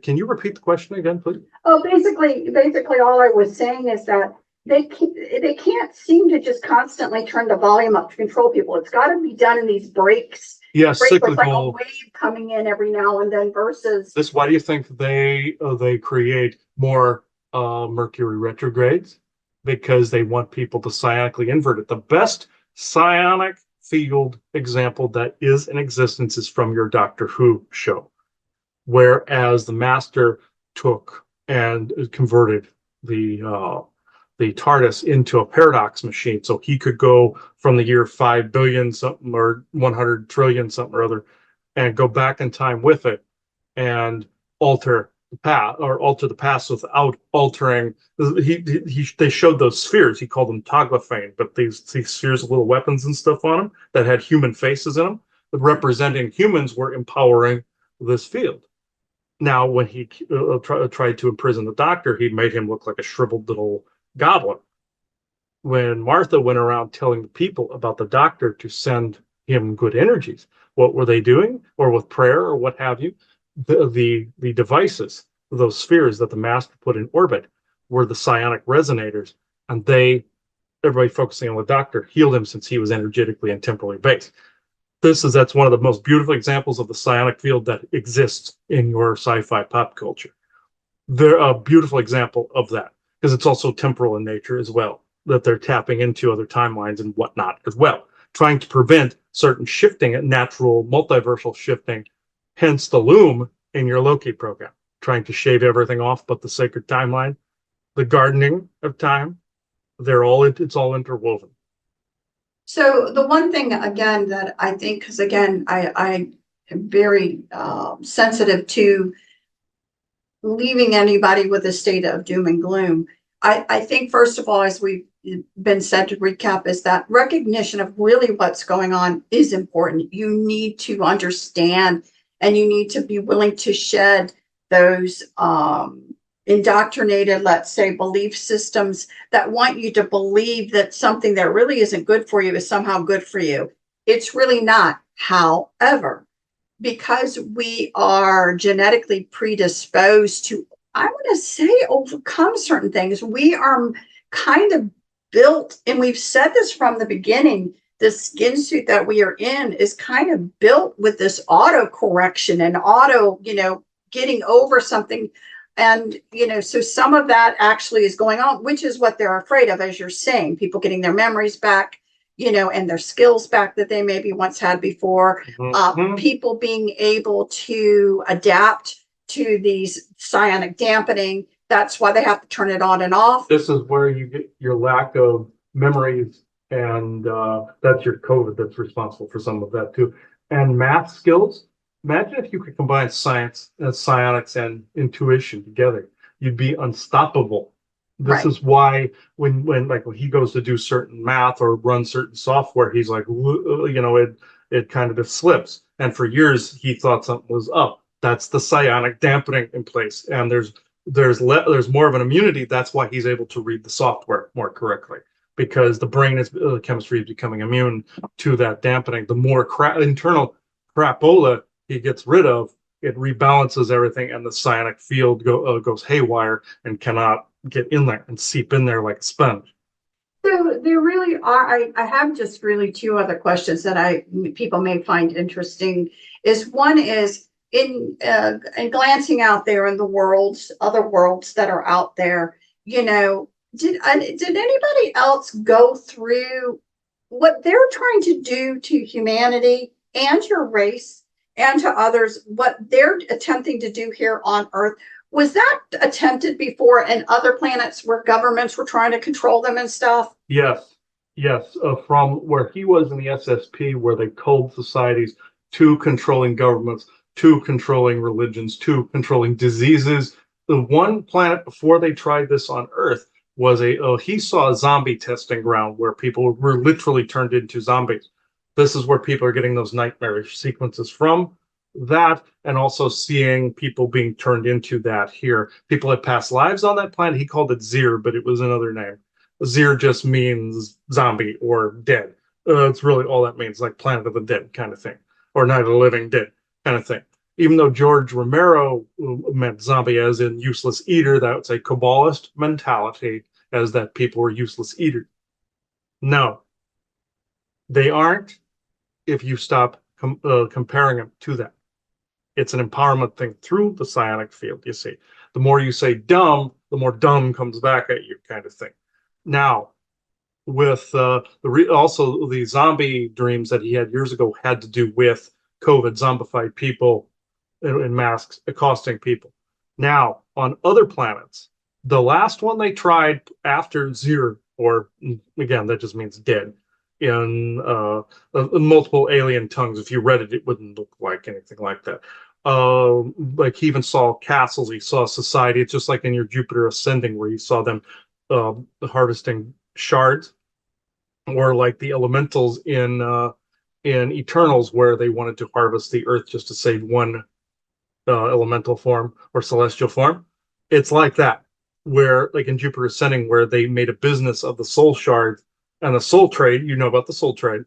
can you repeat the question again, please? Oh, basically all I was saying is that they can't seem to just constantly turn the volume up to control people. It's got to be done in these breaks. Yes, cyclical. Like a wave coming in every now and then versus this. Why do you think they create more Mercury retrogrades? Because they want people to psionically invert it. The best psionic field example that is in existence is from your Doctor Who show, whereas the Master took and converted the TARDIS into a paradox machine, so he could go from the year 5 billion something or 100 trillion something or other, and go back in time with it and alter the past without altering. They showed those spheres. He called them Toglophane, but these spheres with little weapons and stuff on them that had human faces in them, but representing humans were empowering this field. Now, when he tried to imprison the Doctor, he made him look like a shriveled little goblin. When Martha went around telling the people about the Doctor to send him good energies, what were they doing? Or with prayer or what have you? The devices, those spheres that the Master put in orbit, were the psionic resonators, and everybody focusing on the Doctor healed him since he was energetically and temporally based. That's one of the most beautiful examples of the psionic field that exists in your sci-fi pop culture. They're a beautiful example of that, because it's also temporal in nature as well, that they're tapping into other timelines and whatnot as well, trying to prevent certain shifting, natural multiversal shifting, hence the loom in your Loki program. trying to shave everything off but the sacred timeline, the gardening of time. It's all interwoven. So the one thing again that I think, because again, I am very sensitive to leaving anybody with a state of doom and gloom. I think first of all, as we've been said to recap, is that recognition of really what's going on is important. You need to understand and you need to be willing to shed those indoctrinated, let's say, belief systems that want you to believe that something that really isn't good for you is somehow good for you. It's really not. However, because we are genetically predisposed to, I want to say, overcome certain things, we are kind of built, and we've said this from the beginning, the skin suit that we are in is kind of built with this auto correction and auto, getting over something. And, so some of that actually is going on, which is what they're afraid of, as you're saying, people getting their memories back, and their skills back that they maybe once had before. People being able to adapt to these psionic dampening. That's why they have to turn it on and off. This is where you get your lack of memories, and that's your COVID that's responsible for some of that too. And math skills. Imagine if you could combine science, psionics, and intuition together. You'd be unstoppable. This is why when he goes to do certain math or run certain software, he's like, it kind of just slips. And for years he thought something was up. That's the psionic dampening in place. And there's more of an immunity. That's why he's able to read the software more correctly, because the brain the chemistry is becoming immune to that dampening. The more internal crapola he gets rid of, it rebalances everything, and the psionic field goes haywire and cannot get in there and seep in there like a sponge. So there really are. I have just really two other questions that people may find interesting. One is in glancing out there in the other worlds that are out there. Did anybody else go through what they're trying to do to humanity and your race and to others? What they're attempting to do here on Earth, was that attempted before in other planets where governments were trying to control them and stuff? Yes. From where he was in the SSP, where they culled societies, to controlling governments, to controlling religions, to controlling diseases. The one planet before they tried this on Earth was he saw a zombie testing ground where people were literally turned into zombies. This is where people are getting those nightmarish sequences from. That, and also seeing people being turned into that here. People had past lives on that planet. He called it Zir, but it was another name. Zir just means zombie or dead. It's really all that means, like Planet of the Dead kind of thing, or Night of the Living Dead kind of thing. Even though George Romero meant zombie as in useless eater, that's a Kabbalist mentality, as that people were useless eaters. No, they aren't if you stop comparing them to that. It's an empowerment thing through the psionic field, you see. The more you say dumb, the more dumb comes back at you, kind of thing. Now, with also the zombie dreams that he had years ago had to do with COVID, zombified people in masks accosting people. Now, on other planets, the last one they tried after Zir, or again, that just means dead, in multiple alien tongues. If you read it, it wouldn't look like anything like that. Like he even saw castles, he saw society. It's just like in your Jupiter Ascending, where you saw them harvesting shards, or like the elementals in Eternals, where they wanted to harvest the Earth just to save one elemental form or celestial form. It's like that, where like in Jupiter Ascending, where they made a business of the soul shard and the soul trade. You know about the soul trade.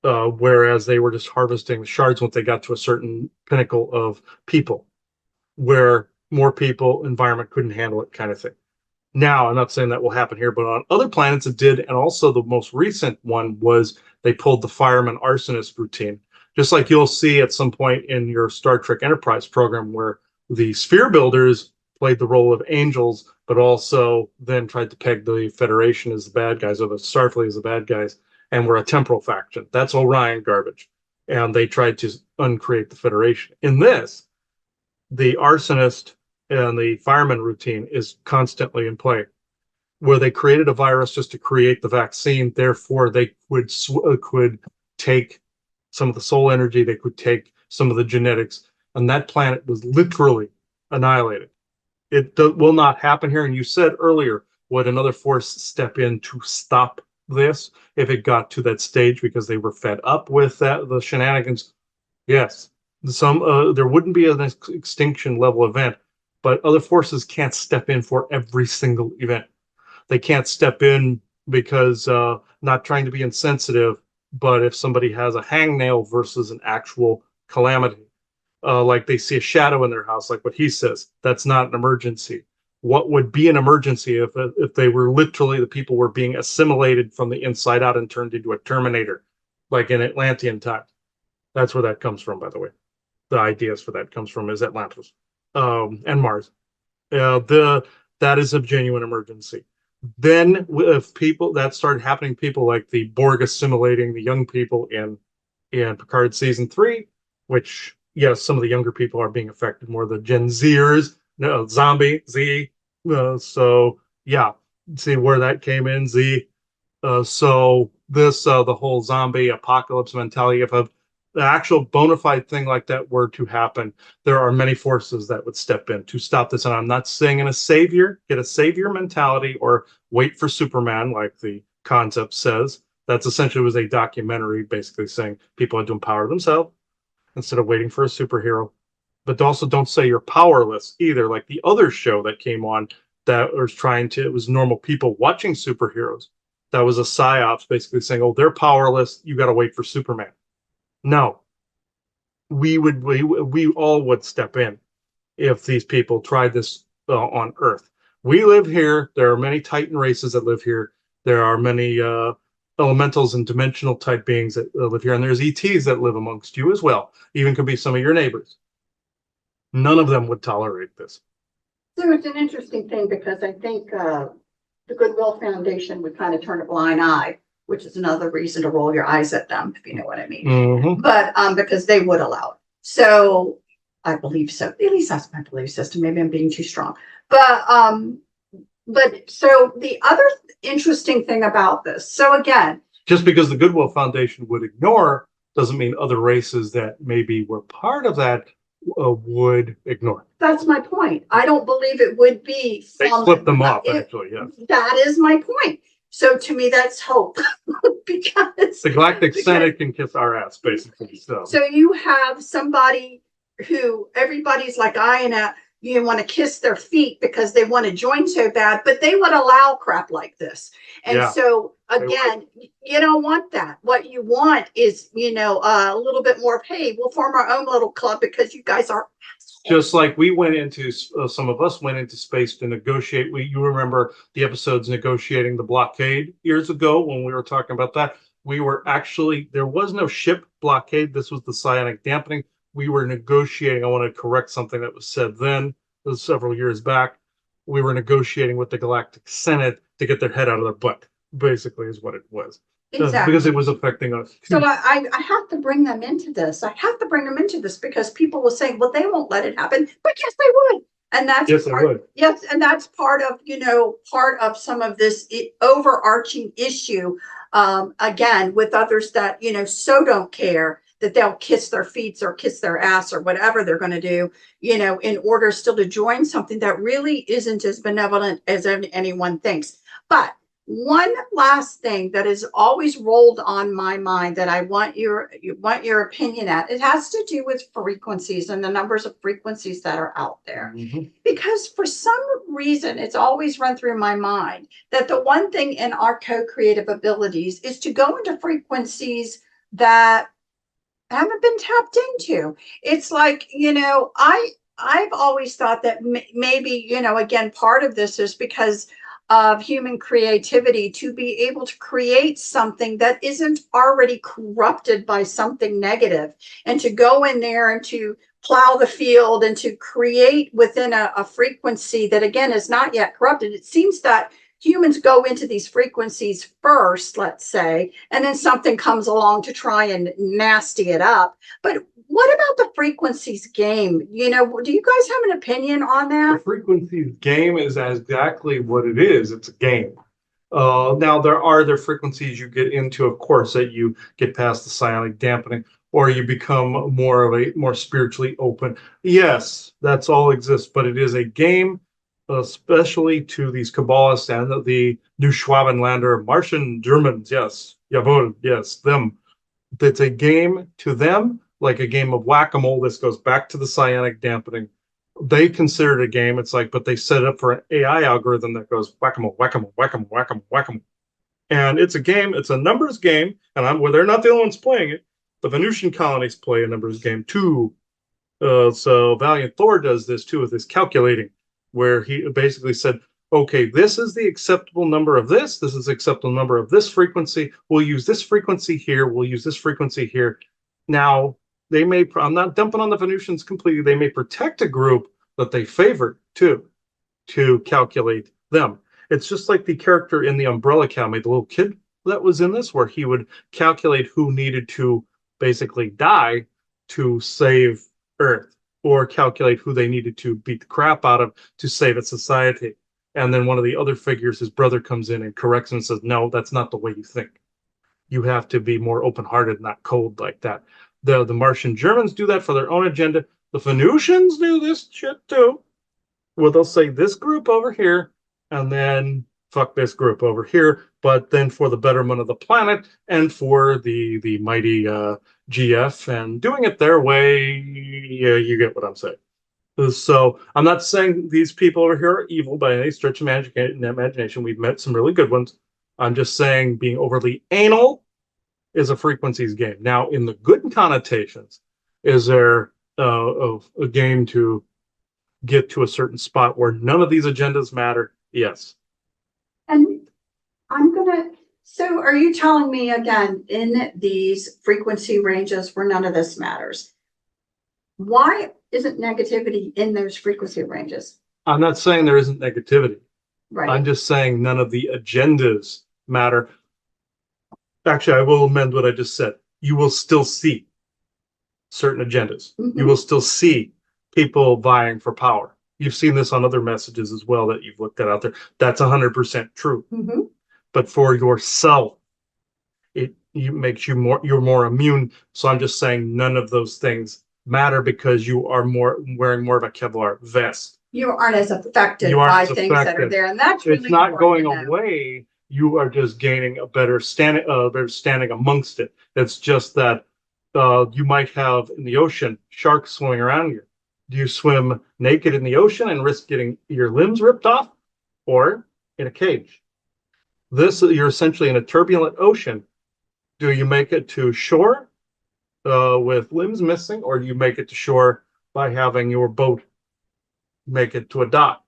Whereas they were just harvesting the shards once they got to a certain pinnacle of people, where more people, environment couldn't handle it, kind of thing. Now, I'm not saying that will happen here, but on other planets it did. And also the most recent one was they pulled the fireman arsonist routine. Just like you'll see at some point in your Star Trek Enterprise program, where the sphere builders played the role of angels, but also then tried to peg the Federation as the bad guys, or the Starfleet as the bad guys, and were a temporal faction. That's Orion garbage. And they tried to uncreate the Federation. In this, the arsonist and the fireman routine is constantly in play, where they created a virus just to create the vaccine. Therefore, they could take some of the soul energy, they could take some of the genetics, and that planet was literally annihilated. Will not happen here. And you said earlier, would another force step in to stop this if it got to that stage because they were fed up with the shenanigans? Yes, there wouldn't be an extinction level event, but other forces can't step in for every single event. They can't step in because not trying to be insensitive, but if somebody has a hangnail versus an actual calamity, like they see a shadow in their house, like what he says, that's not an emergency. What would be an emergency if they were literally the people were being assimilated from the inside out and turned into a Terminator, like in Atlantean times? That's where that comes from, by the way. The ideas for that comes from is Atlantis and Mars. That is a genuine emergency. Then, if people that started happening, people like the Borg assimilating the young people in Picard season 3, which yes, some of the younger people are being affected more. The Gen Zers, no, zombie Z. So yeah, see where that came in. Z. So this the whole zombie apocalypse mentality. If an actual bona fide thing like that were to happen, there are many forces that would step in to stop this. And I'm not saying get a savior mentality or wait for Superman, like the concept says. That's essentially was a documentary basically saying people had to empower themselves instead of waiting for a superhero. But also don't say you're powerless either. Like the other show that came on that was it was normal people watching superheroes. That was a psyops basically saying, oh, they're powerless. You got to wait for Superman. No, we all would step in if these people tried this on Earth. We live here. There are many Titan races that live here. There are many elementals and dimensional type beings that live here, and there's ETs that live amongst you as well. Even could be some of your neighbors. None of them would tolerate this. So it's an interesting thing because I think the Goodwill Foundation would kind of turn a blind eye, which is another reason to roll your eyes at them, if you know what I mean. Mm-hmm. But because they would allow it. So I believe so. At least that's my belief system. Maybe I'm being too strong. But so the other interesting thing about this, so again, just because the Goodwill Foundation would ignore doesn't mean other races that maybe were part of that would ignore. That's my point. I don't believe it would be. They flip them off, actually, yeah. That is my point. So to me, that's hope. because the Galactic Senate can kiss our ass, basically. So you have somebody who everybody's like eyeing at, you want to kiss their feet because they want to join so bad, but they would allow crap like this. And yeah, so again, you don't want that. What you want is, a little bit more pay. We'll form our own little club because you guys are just like we went into, some of us went into space to negotiate. You remember the episodes negotiating the blockade years ago when we were talking about that. We were actually, there was no ship blockade. This was the psionic dampening. We were negotiating. I want to correct something that was said then, several years back. We were negotiating with the Galactic Senate to get their head out of their butt, basically, is what it was. Exactly. Because it was affecting us. So I have to bring them into this. I have to bring them into this because people will say, well, they won't let it happen. But yes, they would. And that's yes, they would. Yes, and that's part of some of this overarching issue. Again, with others that, so don't care that they'll kiss their feet or kiss their ass or whatever they're going to do, in order still to join something that really isn't as benevolent as anyone thinks. But one last thing that is always rolled on my mind that I want your opinion at, it has to do with frequencies and the numbers of frequencies that are out there. Mm-hmm. Because for some reason, it's always run through my mind that the one thing in our co-creative abilities is to go into frequencies that haven't been tapped into. It's like, I've always thought that maybe, again, part of this is because of human creativity to be able to create something that isn't already corrupted by something negative, and to go in there and to plow the field and to create within a frequency that, again, is not yet corrupted. It seems that humans go into these frequencies first, let's say, and then something comes along to try and nasty it up. But what about the frequencies game? You know, do you guys have an opinion on The that? frequencies game is exactly what it is. It's a game. Now there are other frequencies you get into, of course, that you get past the psionic dampening, or you become more of a more spiritually open. Yes, that's all exists, but it is a game, especially to these Kabbalists and the New Schwabenlander Martian Germans. Yes, jawohl, yes, them. It's a game to them, like a game of whack-a-mole. This goes back to the psionic dampening. They consider it a game. It's like, but they set it up for an AI algorithm that goes whack-a-mole, whack-a-mole, whack-a-mole, whack-a-mole, whack-a-mole. And it's a game. It's a numbers game, and well, they're not the only ones playing it. The Venusian colonies play a numbers game too. So Valiant Thor does this too with his calculating, where he basically said, okay, this is the acceptable number of this. This is the acceptable number of this frequency. We'll use this frequency here. We'll use this frequency here. Now, they may, I'm not dumping on the Venusians completely. They may protect a group that they favor too, to calculate them. It's just like the character in the Umbrella Academy, the little kid that was in this, where he would calculate who needed to basically die to save Earth, or calculate who they needed to beat the crap out of to save its society. And then one of the other figures, his brother, comes in and corrects him and says, no, that's not the way you think. You have to be more open-hearted, not cold like that. The Martian Germans do that for their own agenda. The Venusians do this shit too, where they'll say this group over here, and then fuck this group over here, but then for the betterment of the planet and for the mighty GF, and doing it their way. Yeah, you get what I'm saying. So I'm not saying these people over here are evil by any stretch of imagination. We've met some really good ones. I'm just saying being overly anal is a frequencies game. Now, in the good connotations, is there a game to get to a certain spot where none of these agendas matter? Yes. And so are you telling me again, in these frequency ranges where none of this matters, why isn't negativity in those frequency ranges? I'm not saying there isn't negativity. Right. I'm just saying none of the agendas matter. Actually, I will amend what I just said. You will still see certain agendas. Mm-hmm. You will still see people vying for power. You've seen this on other messages as well that you've looked at out there. That's 100% true. Mm-hmm. But for yourself, it makes you more, you're more immune. So I'm just saying none of those things matter because you are wearing more of a Kevlar vest. You aren't as affected by things that are there, and that's really it's not going away. You are just gaining a better standing amongst it. It's just that you might have in the ocean sharks swimming around you. Do you swim naked in the ocean and risk getting your limbs ripped off, or in a cage? You're essentially in a turbulent ocean. Do you make it to shore with limbs missing, or do you make it to shore by having your boat make it to a dock?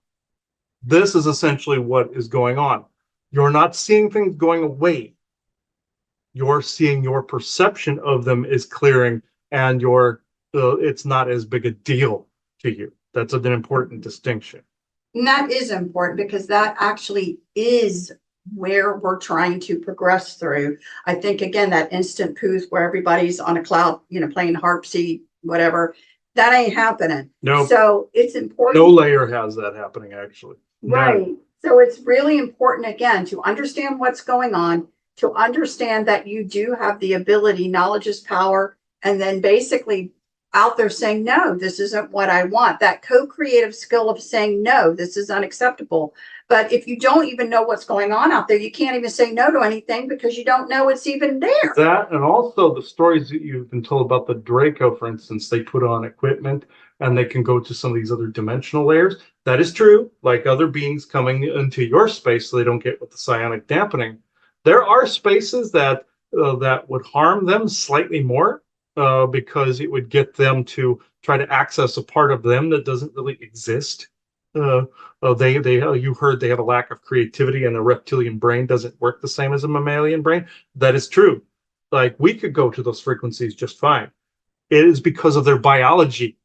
This is essentially what is going on. You're not seeing things going away. You're seeing your perception of them is clearing, and it's not as big a deal to you. That's an important distinction. And that is important because that actually is where we're trying to progress through. I think, again, that instant poof where everybody's on a cloud, playing harp seat, whatever, that ain't happening. No. So it's important. No layer has that happening, actually. Right. No. So it's really important, again, to understand what's going on, to understand that you do have the ability, knowledge is power, and then basically out there saying, no, this isn't what I want. That co-creative skill of saying, no, this is unacceptable. But if you don't even know what's going on out there, you can't even say no to anything because you don't know it's even there. That, and also the stories that you've been told about the Draco, for instance, they put on equipment and they can go to some of these other dimensional layers. That is true. Like other beings coming into your space so they don't get with the psionic dampening. There are spaces that would harm them slightly more because it would get them to try to access a part of them that doesn't really exist. You heard they have a lack of creativity and a reptilian brain doesn't work the same as a mammalian brain. That is true. Like we could go to those frequencies just fine. It is because of their biology.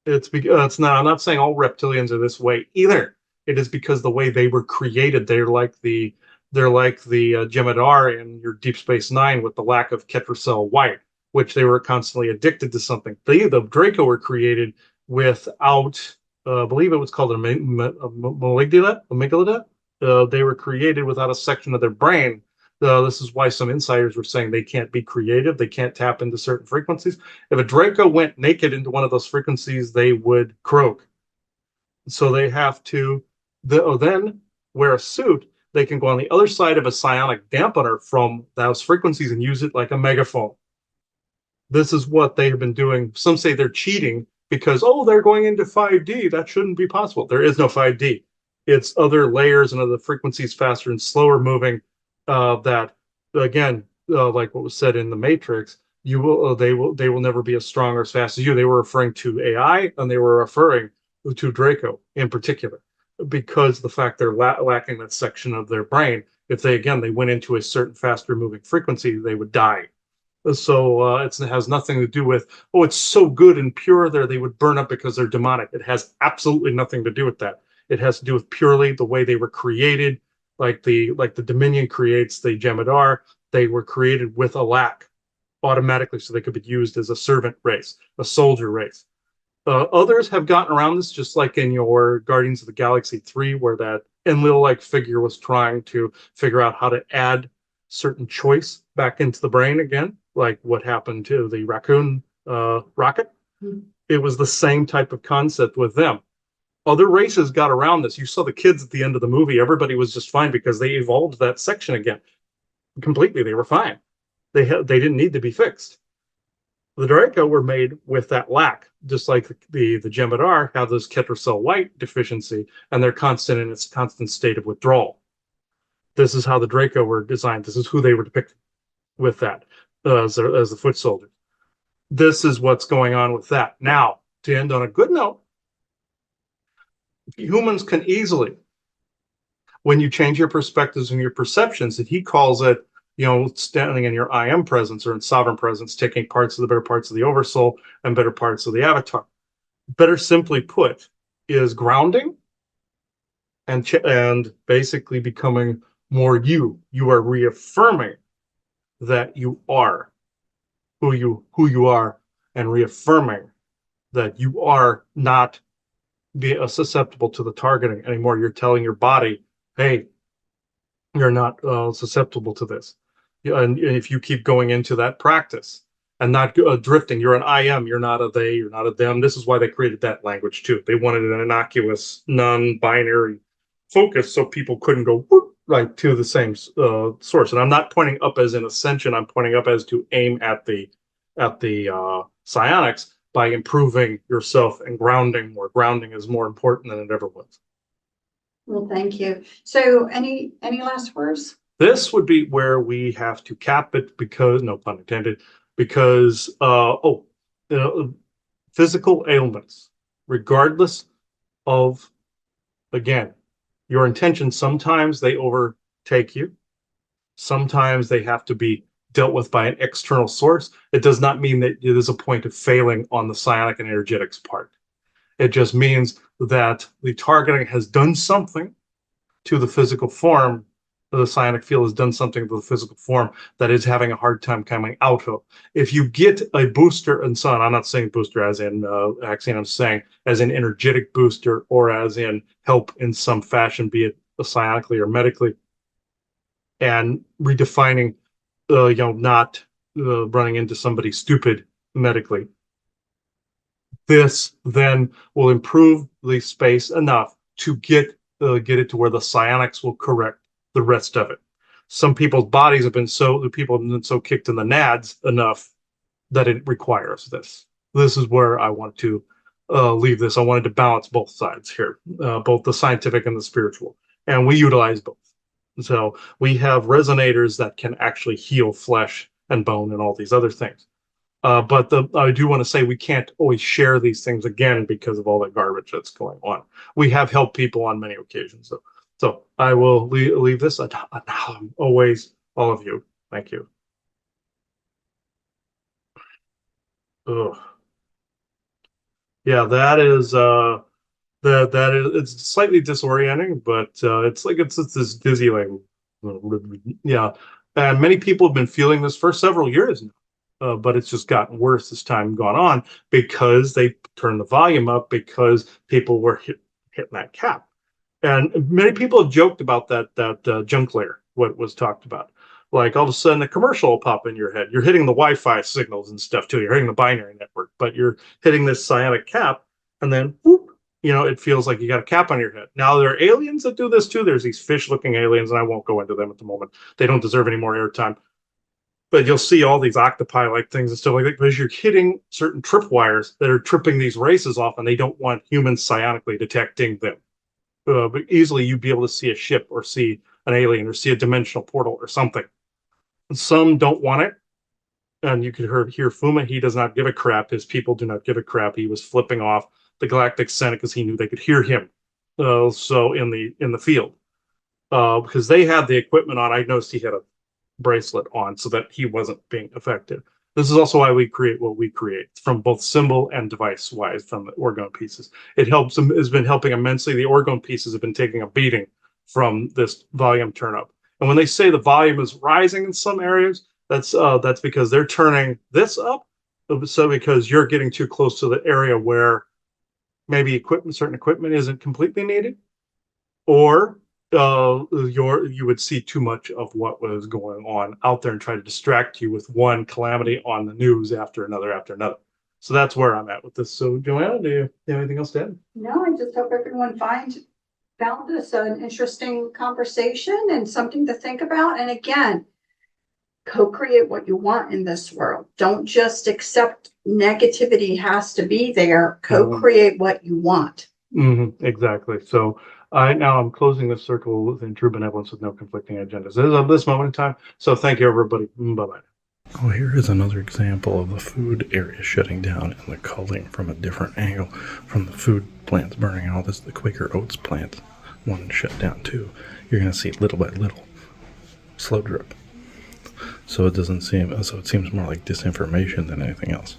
It's not. I'm not saying all reptilians are this way either. It is because the way they were created, they're like the Jem'Hadar in your Deep Space Nine with the lack of Ketracel white, which they were constantly addicted to something. The Draco were created without, I believe it was called a amygdala. They were created without a section of their brain. This is why some insiders were saying they can't be creative. They can't tap into certain frequencies. If a Draco went naked into one of those frequencies, they would croak. So they have to then wear a suit. They can go on the other side of a psionic dampener from those frequencies and use it like a megaphone. This is what they have been doing. Some say they're cheating because, oh, they're going into 5D. That shouldn't be possible. There is no 5D. It's other layers and other frequencies faster and slower moving that, again, like what was said in the Matrix, they will never be as strong or as fast as you. They were referring to AI, and they were referring to Draco in particular, because the fact they're lacking that section of their brain. If they went into a certain faster moving frequency, they would die. So it has nothing to do with, oh, it's so good and pure there, they would burn up because they're demonic. It has absolutely nothing to do with that. It has to do with purely the way they were created, like the Dominion creates the Jem'Hadar. They were created with a lack automatically, so they could be used as a servant race, a soldier race. Others have gotten around this, just like in your Guardians of the Galaxy 3, where that Enlil-like figure was trying to figure out how to add certain choice back into the brain again, like what happened to the raccoon rocket. Mm-hmm. It was the same type of concept with them. Other races got around this. You saw the kids at the end of the movie. Everybody was just fine because they evolved that section again completely. They were fine. They didn't need to be fixed. The Draco were made with that lack, just like the Jem'Hadar have this Ketracel white deficiency, and they're constant in its constant state of withdrawal. This is how the Draco were designed. This is who they were depicted with that as the foot soldiers. This is what's going on with that. Now, to end on a good note, humans can easily, when you change your perspectives and your perceptions, and he calls it, standing in your I am presence or in sovereign presence, taking parts of the better parts of the oversoul and better parts of the avatar. Better simply put, is grounding and basically becoming more you. You are reaffirming that you are who you are, and reaffirming that you are not susceptible to the targeting anymore. You're telling your body, hey, you're not susceptible to this. And if you keep going into that practice and not drifting, you're an I am, you're not a they, you're not a them. This is why they created that language too. They wanted an innocuous, non-binary focus so people couldn't go whoop, right to the same source. And I'm not pointing up as in ascension. I'm pointing up as to aim at the psionics by improving yourself and grounding, where grounding is more important than it ever was. Well, thank you. So any last words? This would be where we have to cap it because, no pun intended, because, physical ailments, regardless of, again, your intentions, sometimes they overtake you. Sometimes they have to be dealt with by an external source. It does not mean that it is a point of failing on the psionic and energetics part. It just means that the targeting has done something to the physical form. The psionic field has done something to the physical form that is having a hard time coming out of. If you get a booster, and so on, I'm not saying booster as in vaccine, I'm saying as an energetic booster or as in help in some fashion, be it psionically or medically, and redefining, not running into somebody stupid medically. This then will improve the space enough to get it to where the psionics will correct the rest of it. Some people's bodies have been so kicked in the nads enough that it requires this. This is where I want to leave this. I wanted to balance both sides here, both the scientific and the spiritual, and we utilize both. So we have resonators that can actually heal flesh and bone and all these other things. But I do want to say we can't always share these things again because of all that garbage that's going on. We have helped people on many occasions. So I will leave this. Always, all of you. Thank you. Ugh. Yeah, that is It's slightly disorienting, but it's this dizzy like yeah. And many people have been feeling this for several years now, but it's just gotten worse as time gone on because they turned the volume up because people were hitting that cap. And many people have joked about that junk layer, what was talked about. Like all of a sudden a commercial will pop in your head. You're hitting the Wi-Fi signals and stuff too. You're hitting the binary network, but you're hitting this psionic cap, and then whoop, it feels like you got a cap on your head. Now there are aliens that do this too. There's these fish-looking aliens, and I won't go into them at the moment. They don't deserve any more airtime. But you'll see all these octopi-like things and stuff like that because you're hitting certain tripwires that are tripping these races off, and they don't want humans psionically detecting them. But easily you'd be able to see a ship or see an alien or see a dimensional portal or something. And some don't want it. And you could hear Fuma. He does not give a crap. His people do not give a crap. He was flipping off the Galactic Senate because he knew they could hear him. So in the field, because they had the equipment on, I noticed he had a bracelet on so that he wasn't being affected. This is also why we create what we create from both symbol and device wise from the orgone pieces. It helps them, has been helping immensely. The orgone pieces have been taking a beating from this volume turn up. And when they say the volume is rising in some areas, that's because they're turning this up. So because you're getting too close to the area where maybe certain equipment isn't completely needed, or you would see too much of what was going on out there and try to distract you with one calamity on the news after another after another. So that's where I'm at with this. So Joanna, do you have anything else to add? No, I just hope everyone found this an interesting conversation and something to think about. And again, co-create what you want in this world. Don't just accept negativity has to be there. Co-create what you want. Exactly. So I'm closing this circle within true benevolence with no conflicting agendas. This is of this moment in time. So thank you, everybody. Bye-bye. Oh, here is another example of the food area shutting down and the culling from a different angle from the food plants burning out. This is the Quaker Oats plant. One shut down too. You're going to see little by little slow drip. So it seems more like disinformation than anything else.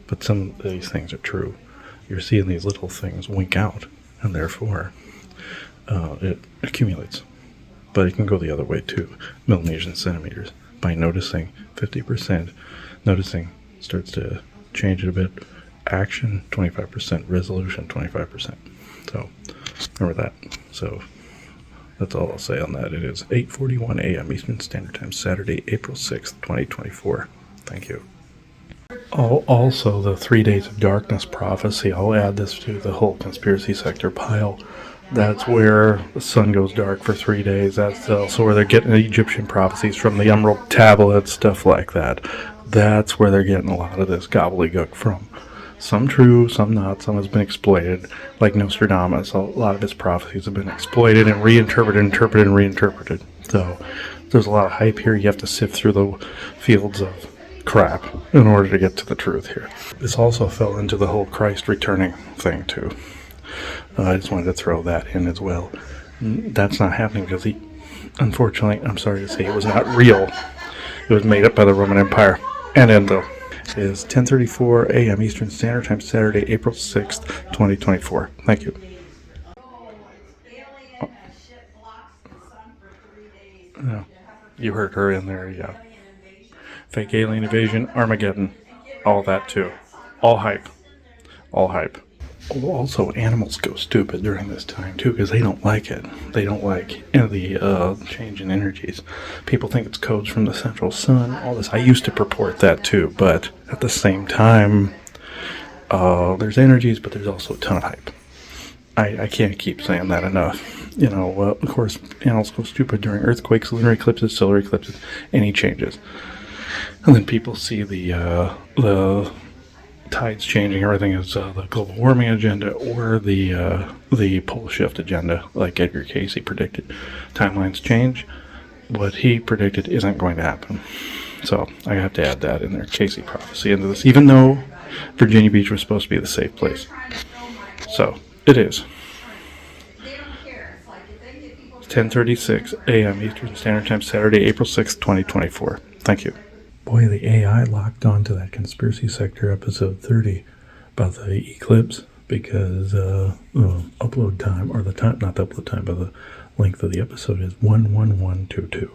But some of these things are true. You're seeing these little things wink out, and therefore it accumulates. But it can go the other way too, millimeters and centimeters. By noticing 50%, noticing starts to change it a bit. Action 25%, resolution 25%. So remember that. So that's all I'll say on that. It is 8:41 a.m. Eastern Standard Time, Saturday, April 6th, 2024. Thank you. Oh, also, the 3 Days of Darkness prophecy. I'll add this to the whole conspiracy sector pile. That's where the sun goes dark for 3 days. That's also where they're getting the Egyptian prophecies from, the Emerald Tablet, stuff like that. That's where they're getting a lot of this gobbledygook from. Some true, some not. Some has been exploited, like Nostradamus. A lot of his prophecies have been exploited and reinterpreted, interpreted, and reinterpreted. So there's a lot of hype here. You have to sift through the fields of crap in order to get to the truth here. This also fell into the whole Christ returning thing, too. I just wanted to throw that in as well. That's not happening because unfortunately, I'm sorry to say, it was not real. It was made up by the Roman Empire. And Endo. It is 10:34 a.m. Eastern Standard Time, Saturday, April 6th, 2024. Thank you. Oh, you heard her in there, yeah. Fake alien invasion, Armageddon, all that too. All hype. All hype. Also, animals go stupid during this time too because they don't like it. They don't like the change in energies. People think it's codes from the central sun. All this. I used to purport that too, but at the same time, there's energies, but there's also a ton of hype. I can't keep saying that enough. Of course, animals go stupid during earthquakes, lunar eclipses, solar eclipses, any changes, and then people see the tides changing, everything is the global warming agenda or the pole shift agenda, like Edgar Casey predicted. Timelines change. What he predicted isn't going to happen. So I have to add that in there, Casey prophecy into this, even though Virginia Beach was supposed to be the safe place. So it is. 10:36 a.m. Eastern Standard Time, Saturday, April 6th, 2024. Thank you. Boy, the AI locked on to that conspiracy sector episode 30 about the eclipse. because upload time, or the time, not the upload time, but the length of the episode is 11122.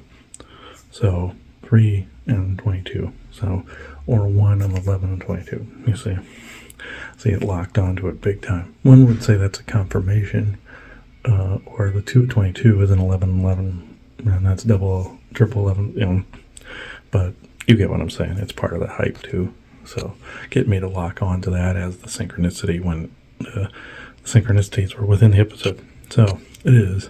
So 3 and 22. So, or 1 and 11 and 22. You see it locked onto it big time. One would say that's a confirmation, or the 222 is an 1111, and that's triple 11. But you get what I'm saying. It's part of the hype too. So get me to lock on to that as the synchronicity when the synchronicities were within the episode. So it is.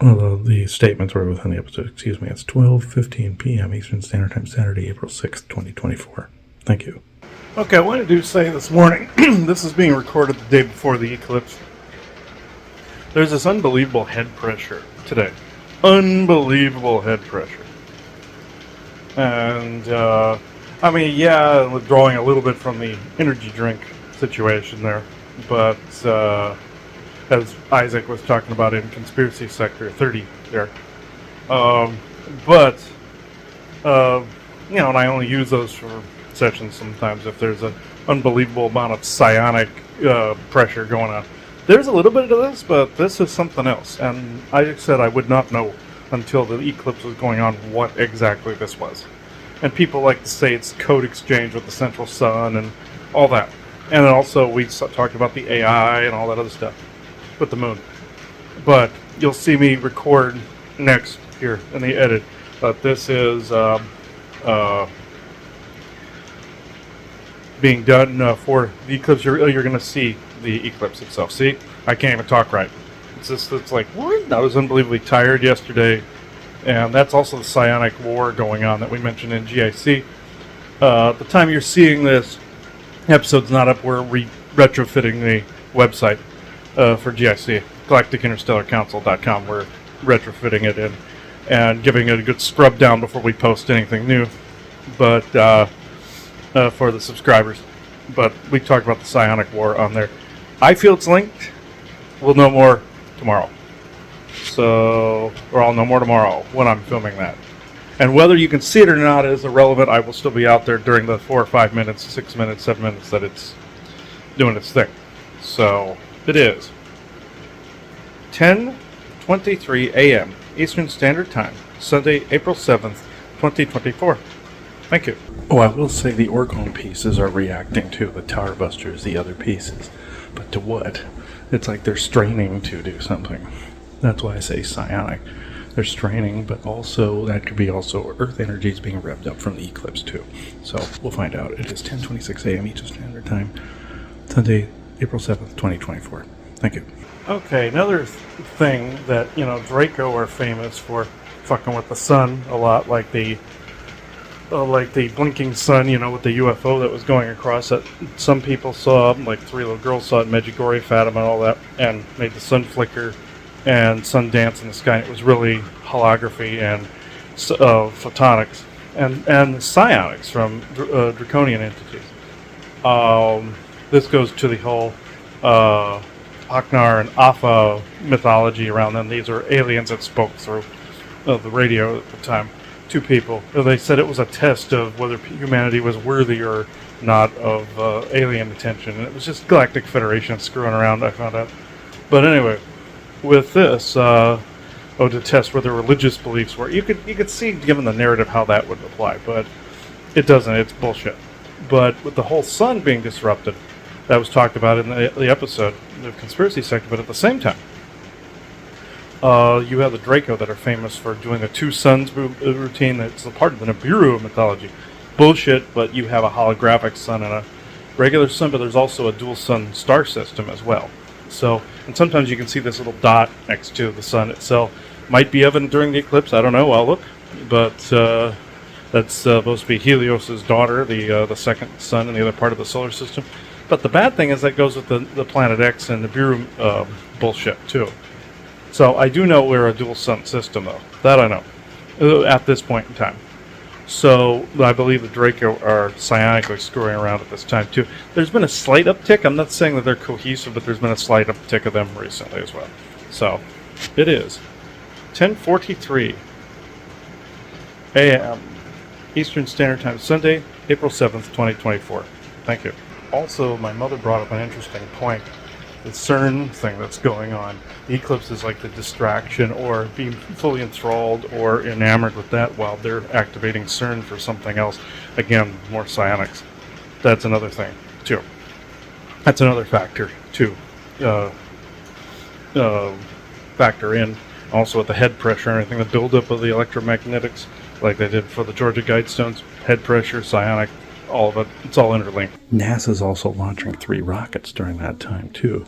Although the statements were within the episode, excuse me, it's 12:15 p.m. Eastern Standard Time, Saturday, April 6th, 2024. Thank you. Okay, I wanted to say this morning, this is being recorded the day before the eclipse. There's this unbelievable head pressure today. Unbelievable head pressure. And, withdrawing a little bit from the energy drink situation there. But, as Isaac was talking about in Conspiracy Sector 30 there. And I only use those for sessions sometimes if there's an unbelievable amount of psionic pressure going on. There's a little bit of this, but this is something else. And Isaac said I would not know until the eclipse was going on what exactly this was. And people like to say it's code exchange with the central sun and all that. And then also we talked about the AI and all that other stuff with the moon. But you'll see me record next here in the edit. But this is being done for the eclipse. You're going to see the eclipse itself. See, I can't even talk right. It's like, what? I was unbelievably tired yesterday. And that's also the psionic war going on that we mentioned in GIC. The time you're seeing this, episode's not up. We're retrofitting the website for GIC, galacticinterstellarcouncil.com. We're retrofitting it in and giving it a good scrub down before we post anything new. But for the subscribers. But we talked about the psionic war on there. I feel it's linked. We'll know more tomorrow. Or I'll know more tomorrow when I'm filming that. And whether you can see it or not is irrelevant. I will still be out there during the 4 or 5 minutes, 6 minutes, 7 minutes that it's doing its thing. So it is 10:23 a.m. Eastern Standard Time, Sunday, April 7th, 2024. Thank you. Oh, I will say the orgone pieces are reacting to the tower busters, the other pieces. But to what? It's like they're straining to do something. That's why I say psionic. They're straining, but also that could be also Earth energies being revved up from the eclipse too. So we'll find out. It is 10:26 a.m. Eastern Standard Time, Sunday, April 7th, 2024. Thank you. Okay, another thing that, Draco are famous for fucking with the sun a lot, like the blinking sun, with the UFO that was going across it. Some people saw, like 3 little girls saw it in Medjugorje, Fatima, and all that, and made the sun flicker and sun dance in the sky. It was really holography and photonics and psionics from draconian entities. This goes to the whole Aknar and Afa mythology around them. These are aliens that spoke through the radio at the time to people. They said it was a test of whether humanity was worthy or not of alien attention. And it was just Galactic Federation screwing around, I found out. But anyway, with this, to test where their religious beliefs were. You could see, given the narrative, how that would apply, but it doesn't. It's bullshit. But with the whole sun being disrupted, that was talked about in the episode, the Conspiracy Sector, but at the same time, you have the Draco that are famous for doing the 2 suns routine. That's a part of the Nibiru mythology. Bullshit, but you have a holographic sun and a regular sun, but there's also a dual sun star system as well. So, and sometimes you can see this little dot next to the sun itself. Might be evident during the eclipse, I don't know, I'll look. But that's supposed to be Helios's daughter, the second sun in the other part of the solar system. But the bad thing is that goes with the Planet X and the Nibiru bullshit, too. So I do know we're a dual sun system, though. That I know, at this point in time. So I believe the Draco are psionically screwing around at this time, too. There's been a slight uptick. I'm not saying that they're cohesive, but there's been a slight uptick of them recently as well. So it is 10:43 a.m. Eastern Standard Time, Sunday, April 7th, 2024. Thank you. Also, my mother brought up an interesting point. The CERN thing that's going on. The eclipse is like the distraction or being fully enthralled or enamored with that while they're activating CERN for something else. Again, more psionics. That's another thing, too. That's another factor, too. Factor in. Also with the head pressure and everything, the buildup of the electromagnetics, like they did for the Georgia Guidestones, head pressure, psionic, all of it, it's all interlinked. NASA's also launching 3 rockets during that time, too.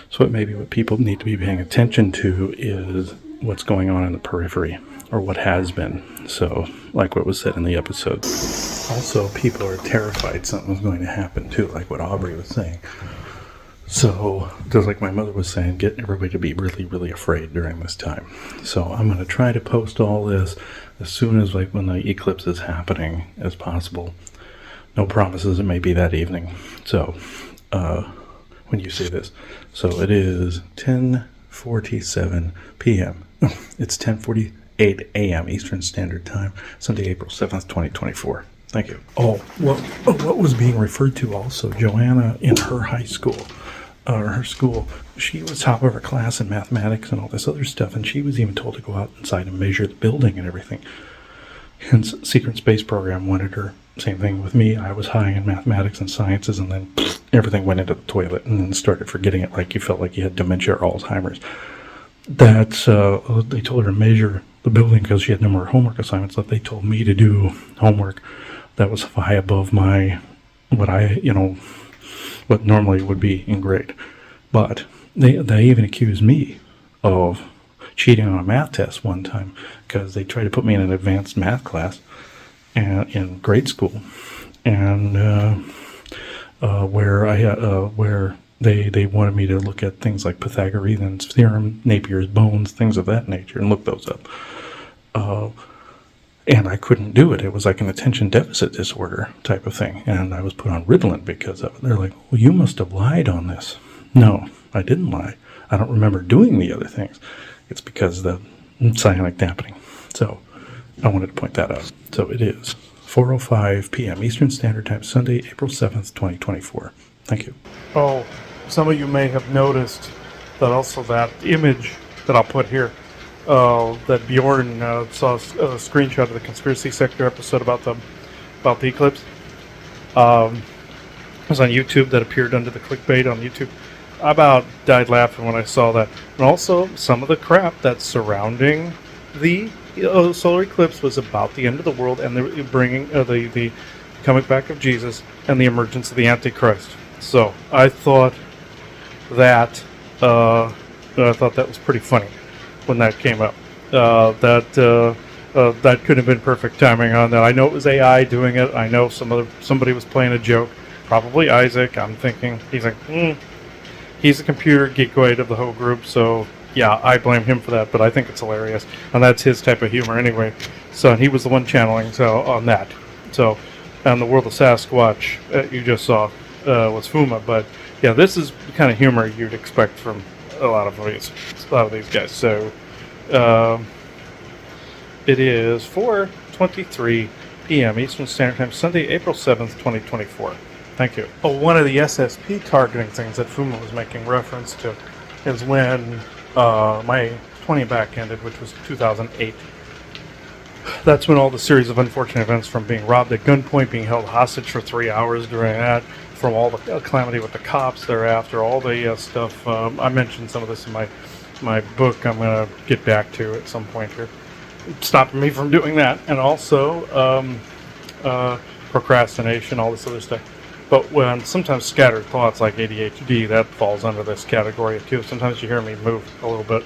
So maybe what people need to be paying attention to is what's going on in the periphery, or what has been. So, like what was said in the episode. Also, people are terrified something's going to happen, too, like what Aubrey was saying. So, just like my mother was saying, get everybody to be really, really afraid during this time. So, I'm going to try to post all this as soon as, like, when the eclipse is happening as possible. No promises, it may be that evening. So, when you see this. So, it is 10:47 p.m. It's 10:48 a.m. Eastern Standard Time, Sunday, April 7th, 2024. Thank you. What was being referred to also, Joanna in her high school, her school, she was top of her class in mathematics and all this other stuff, and she was even told to go out inside and measure the building and everything. Hence, Secret Space Program wanted her. Same thing with me. I was high in mathematics and sciences, and then everything went into the toilet, and then started forgetting it like you felt like you had dementia or Alzheimer's. That's, they told her to measure the building because she had no more homework assignments left. They told me to do homework that was high above what normally would be in grade. But they even accused me of cheating on a math test one time because they tried to put me in an advanced math class in grade school, and where they wanted me to look at things like Pythagorean's theorem, Napier's bones, things of that nature, and look those up. And I couldn't do it. It was like an attention deficit disorder type of thing. And I was put on Ritalin because of it. They're like, well, you must have lied on this. No, I didn't lie. I don't remember doing the other things. It's because of the psionic dampening. So I wanted to point that out. So it is 4:05 p.m. Eastern Standard Time, Sunday, April 7th, 2024. Thank you. Oh, some of you may have noticed that also that image that I'll put here, that Bjorn saw a screenshot of the Conspiracy Sector episode about the eclipse. It was on YouTube, that appeared under the clickbait on YouTube. I about died laughing when I saw that. And also, some of the crap that's surrounding the solar eclipse was about the end of the world and the bringing the coming back of Jesus and the emergence of the Antichrist. So I thought that was pretty funny when that came up. That could have been perfect timing on that. I know it was AI doing it. I know somebody was playing a joke. Probably Isaac. I'm thinking he's like, he's a computer geekoid of the whole group. So yeah, I blame him for that. But I think it's hilarious, and that's his type of humor anyway. So and he was the one channeling on that. So, and the world of Sasquatch you just saw was Fuma. But yeah, this is the kind of humor you'd expect from a lot of these guys. So it is 4:23 p.m. Eastern Standard Time, Sunday, April 7th, 2024. Thank you. Oh, one of the SSP targeting things that Fuma was making reference to is when my 20 back ended, which was 2008. That's when all the series of unfortunate events, from being robbed at gunpoint, being held hostage for 3 hours during that, from all the calamity with the cops thereafter, all the stuff. I mentioned some of this in my book. I'm going to get back to at some point here. Stopping me from doing that. And also procrastination, all this other stuff. But when sometimes scattered thoughts like ADHD, that falls under this category too. Sometimes you hear me move a little bit.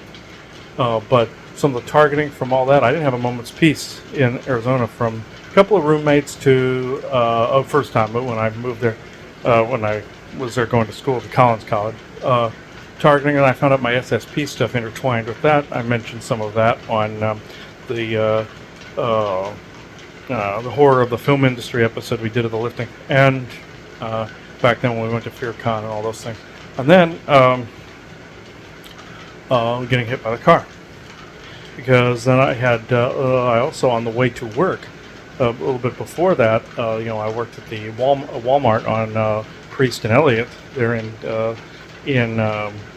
But some of the targeting from all that, I didn't have a moment's peace in Arizona, from a couple of roommates to first time when I moved there, when I was there going to school to Collins College. Targeting, and I found out my SSP stuff intertwined with that. I mentioned some of that on the horror of the film industry episode we did of the lifting, and back then when we went to FearCon and all those things. And then getting hit by the car, because then I had I also, on the way to work a little bit before that, I worked at the Walmart on Priest and Elliott there in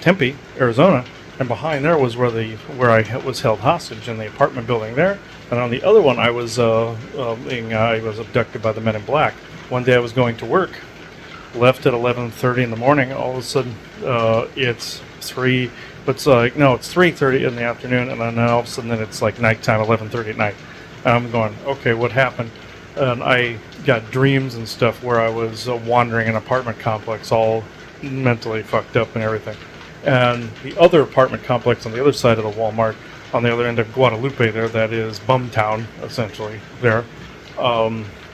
Tempe, Arizona, and behind there was where I was held hostage in the apartment building there. And on the other one, I was abducted by the Men in Black. One day I was going to work, left at 11:30 in the morning. All of a sudden, it's 3:30 in the afternoon, and then all of a sudden it's like nighttime, 11:30 at night. And I'm going, okay, what happened? And I got dreams and stuff where I was wandering an apartment complex, all mentally fucked up and everything. And the other apartment complex on the other side of the Walmart, on the other end of Guadalupe there, that is Bumtown, essentially, there.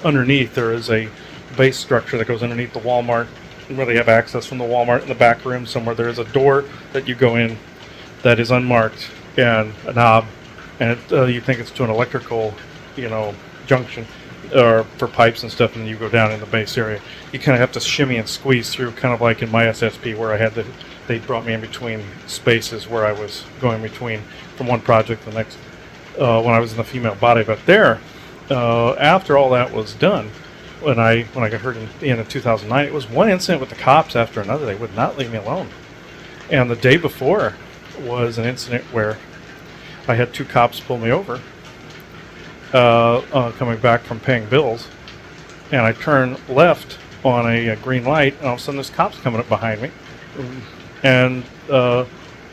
Underneath, there is a base structure that goes underneath the Walmart. You really have access from the Walmart in the back room somewhere. There is a door that you go in that is unmarked and a knob, and you think it's to an electrical, junction or for pipes and stuff, and then you go down in the base area. You kind of have to shimmy and squeeze through, kind of like in my SSP where I had they brought me in between spaces where I was going between from one project to the next when I was in the female body. But there, after all that was done, when I got hurt in the end of 2009, it was one incident with the cops after another. They would not leave me alone. And the day before was an incident where I had 2 cops pull me over coming back from paying bills, and I turn left on a green light, and all of a sudden there's cops coming up behind me, and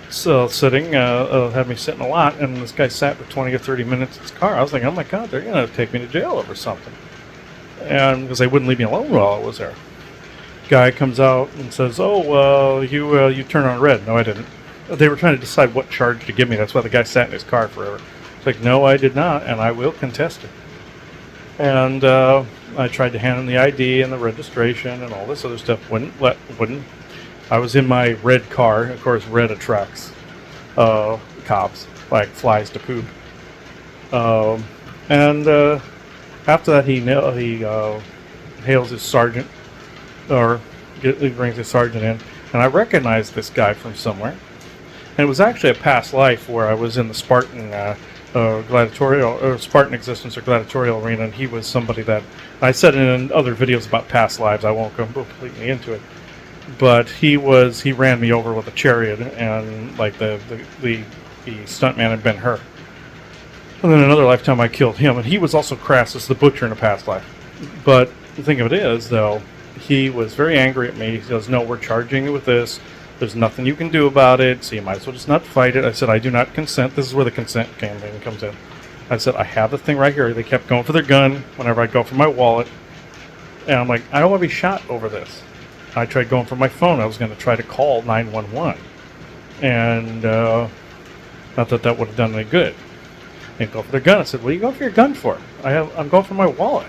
so sitting had me sit in a lot, and this guy sat for 20 or 30 minutes in his car. I was thinking, oh my God, they're gonna take me to jail over something, and because they wouldn't leave me alone while I was there. Guy comes out and says, oh, you turned on red. No, I didn't. They were trying to decide what charge to give me. That's why the guy sat in his car forever. It's like, no, I did not, and I will contest it. And I tried to hand him the ID and the registration and all this other stuff. Wouldn't. I was in my red car. Of course, red attracts cops like flies to poop. And after that, he hails his sergeant, or he brings his sergeant in, and I recognized this guy from somewhere. And it was actually a past life where I was in the Spartan gladiatorial or Spartan existence or gladiatorial arena, and he was somebody that I said in other videos about past lives. I won't go completely into it, but he ran me over with a chariot, and like the stuntman had been her. And then another lifetime I killed him, and he was also Crassus the Butcher in a past life. But the thing of it is, though, he was very angry at me. He goes, no, we're charging you with this. There's nothing you can do about it, so you might as well just not fight it. I said, I do not consent. This is where the consent campaign comes in. I said, I have the thing right here. They kept going for their gun whenever I go for my wallet. And I'm like, I don't want to be shot over this. I tried going for my phone. I was going to try to call 911. And not that that would have done any good. They go for their gun. I said, what are you going for your gun for? I'm going for my wallet.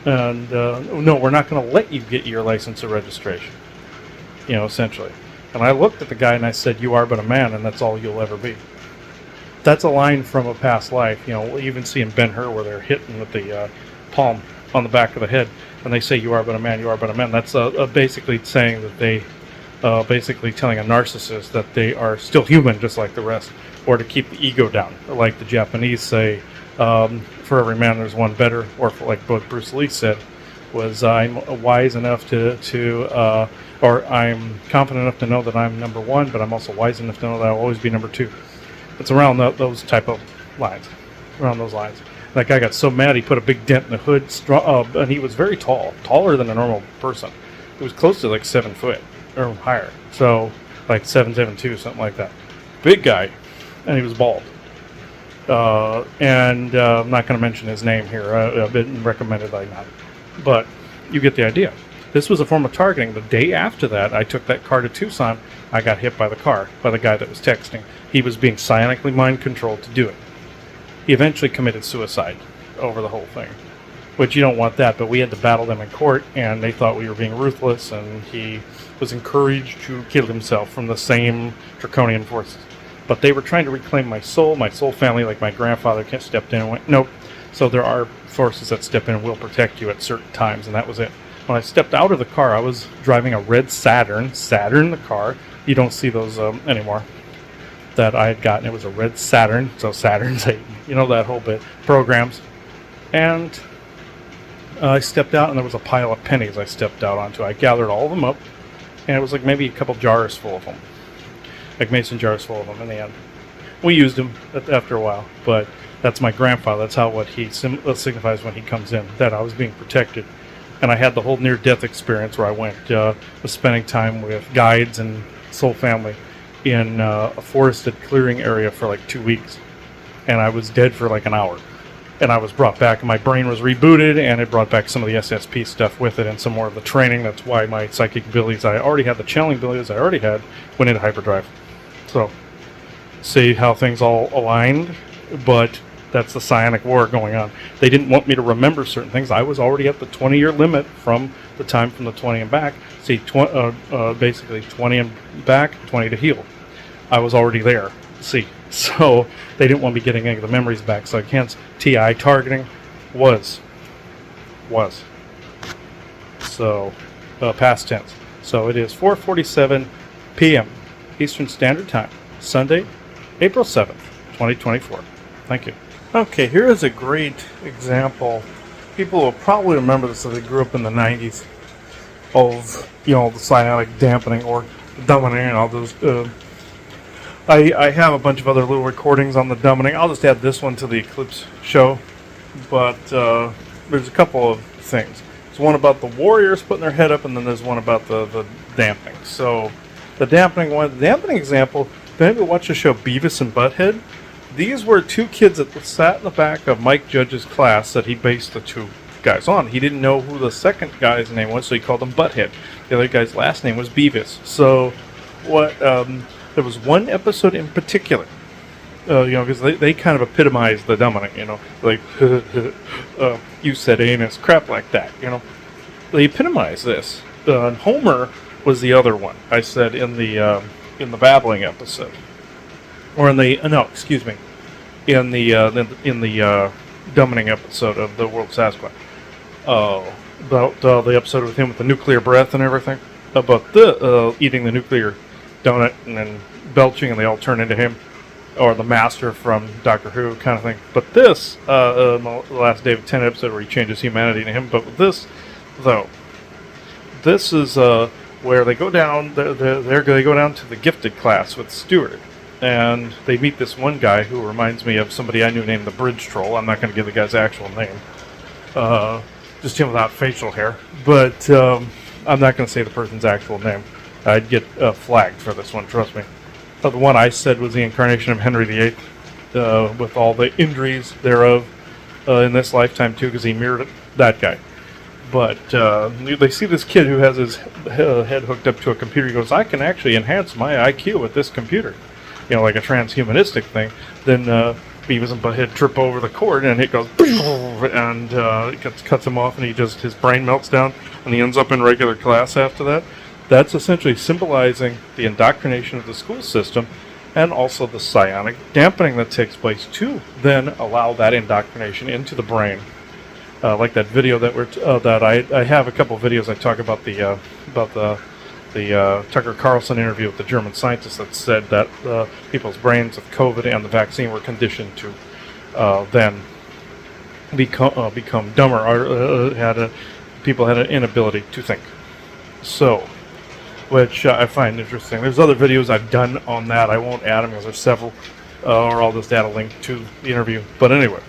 And no, we're not going to let you get your license or registration. Essentially. And I looked at the guy and I said, you are but a man, and that's all you'll ever be. That's a line from a past life. We'll even see in Ben-Hur where they're hitting with the palm on the back of the head, and they say, you are but a man, you are but a man. That's basically saying that they, basically telling a narcissist that they are still human just like the rest, or to keep the ego down. Like the Japanese say, for every man there's one better, or like both Bruce Lee said, was I'm wise enough or I'm confident enough to know that I'm number one, but I'm also wise enough to know that I'll always be number two. It's around those type of lines, around those lines. That guy got so mad he put a big dent in the hood, and he was very tall, taller than a normal person. He was close to like 7 foot or higher, so like 7'2", something like that. Big guy, and he was bald. And I'm not going to mention his name here. I've been recommended I not, but you get the idea. This was a form of targeting. The day after that, I took that car to Tucson. I got hit by the guy that was texting. He was being psionically mind-controlled to do it. He eventually committed suicide over the whole thing, which you don't want that, but we had to battle them in court, and they thought we were being ruthless, and he was encouraged to kill himself from the same draconian forces. But they were trying to reclaim my soul family, like my grandfather stepped in and went, nope. So there are forces that step in and will protect you at certain times, and that was it. When I stepped out of the car, I was driving a red Saturn the car. You don't see those anymore. That I had gotten. It was a red Saturn, so Saturn's 8. That whole bit. Programs. And I stepped out and there was a pile of pennies I stepped out onto. I gathered all of them up, and it was like maybe a couple jars full of them, like mason jars full of them in the end. We used them after a while, but that's my grandfather. That's how what he signifies when he comes in, that I was being protected. And I had the whole near-death experience where I went, was spending time with guides and soul family in a forested clearing area for like 2 weeks. And I was dead for like an hour. And I was brought back, and my brain was rebooted, and it brought back some of the SSP stuff with it and some more of the training. That's why my psychic abilities, I already had the channeling abilities I already had, went into hyperdrive. So, see how things all aligned, but that's the psionic war going on. They didn't want me to remember certain things. I was already at the 20-year limit from the time from the 20 and back. See, basically 20 and back, 20 to heal. I was already there. See, so they didn't want me getting any of the memories back. So hence, TI targeting was. So, past tense. So it is 4:47 p.m. Eastern Standard Time, Sunday, April 7th, 2024. Thank you. Okay, here is a great example. People will probably remember this if they grew up in the 90s of, the psionic dampening or dumbening and all those. I have a bunch of other little recordings on the dumbening. I'll just add this one to the Eclipse show. But there's a couple of things. There's one about the warriors putting their head up, and then there's one about the dampening. So the dampening example, if anybody watched the show Beavis and Butthead, these were two kids that sat in the back of Mike Judge's class that he based the two guys on. He didn't know who the second guy's name was, so he called him Butthead. The other guy's last name was Beavis. So there was one episode in particular, because they kind of epitomized the dumbening, like, you said anus, crap like that, They epitomized this. And Homer was the other one, I said in the babbling episode. Or in the dumbening episode of the World Sasquatch. About the episode with him with the nuclear breath and everything. About the eating the nuclear donut and then belching and they all turn into him. Or the master from Doctor Who kind of thing. But this, the last David Tennant episode where he changes humanity to him. But with this, though, this is where they go down. They go down to the gifted class with Stewart. And they meet this one guy who reminds me of somebody I knew named the Bridge Troll. I'm not going to give the guy's actual name. Just him without facial hair. But I'm not going to say the person's actual name. I'd get flagged for this one, trust me. The one I said was the incarnation of Henry VIII, with all the injuries thereof in this lifetime, too, because he mirrored that guy. But they see this kid who has his head hooked up to a computer. He goes, I can actually enhance my IQ with this computer. Like a transhumanistic thing. Then Beavis and Butthead trip over the cord, and it goes, and it cuts him off, and his brain melts down, and he ends up in regular class after that. That's essentially symbolizing the indoctrination of the school system, and also the psionic dampening that takes place to then allow that indoctrination into the brain. Like that video that I have a couple of videos I talk about the Tucker Carlson interview with the German scientist that said that people's brains with COVID and the vaccine were conditioned to then become dumber, or people had an inability to think. So, which I find interesting. There's other videos I've done on that. I won't add them because there's several, or I'll just add a link to the interview. But anyway,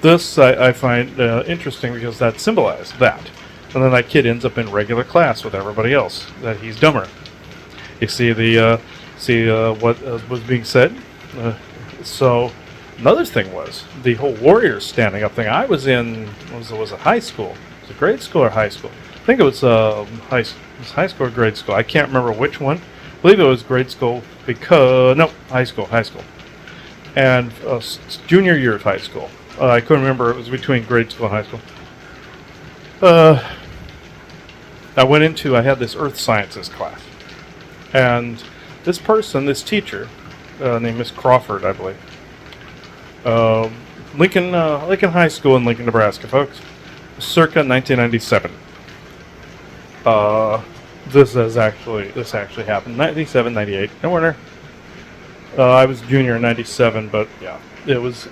this I find interesting because that symbolized that. And then that kid ends up in regular class with everybody else, that he's dumber. You see what was being said? So another thing was the whole warriors standing up thing. I was in, was it high school? Was it grade school or high school? I think it was high school or grade school. I can't remember which one. I believe it was grade school high school. And junior year of high school. I couldn't remember. It was between grade school and high school. I had this earth sciences class. And this teacher, named Miss Crawford, I believe. Lincoln High School in Lincoln, Nebraska, folks. Circa 1997. This actually happened. 97, 98. Nowhere near. I was junior in 97, but yeah. It was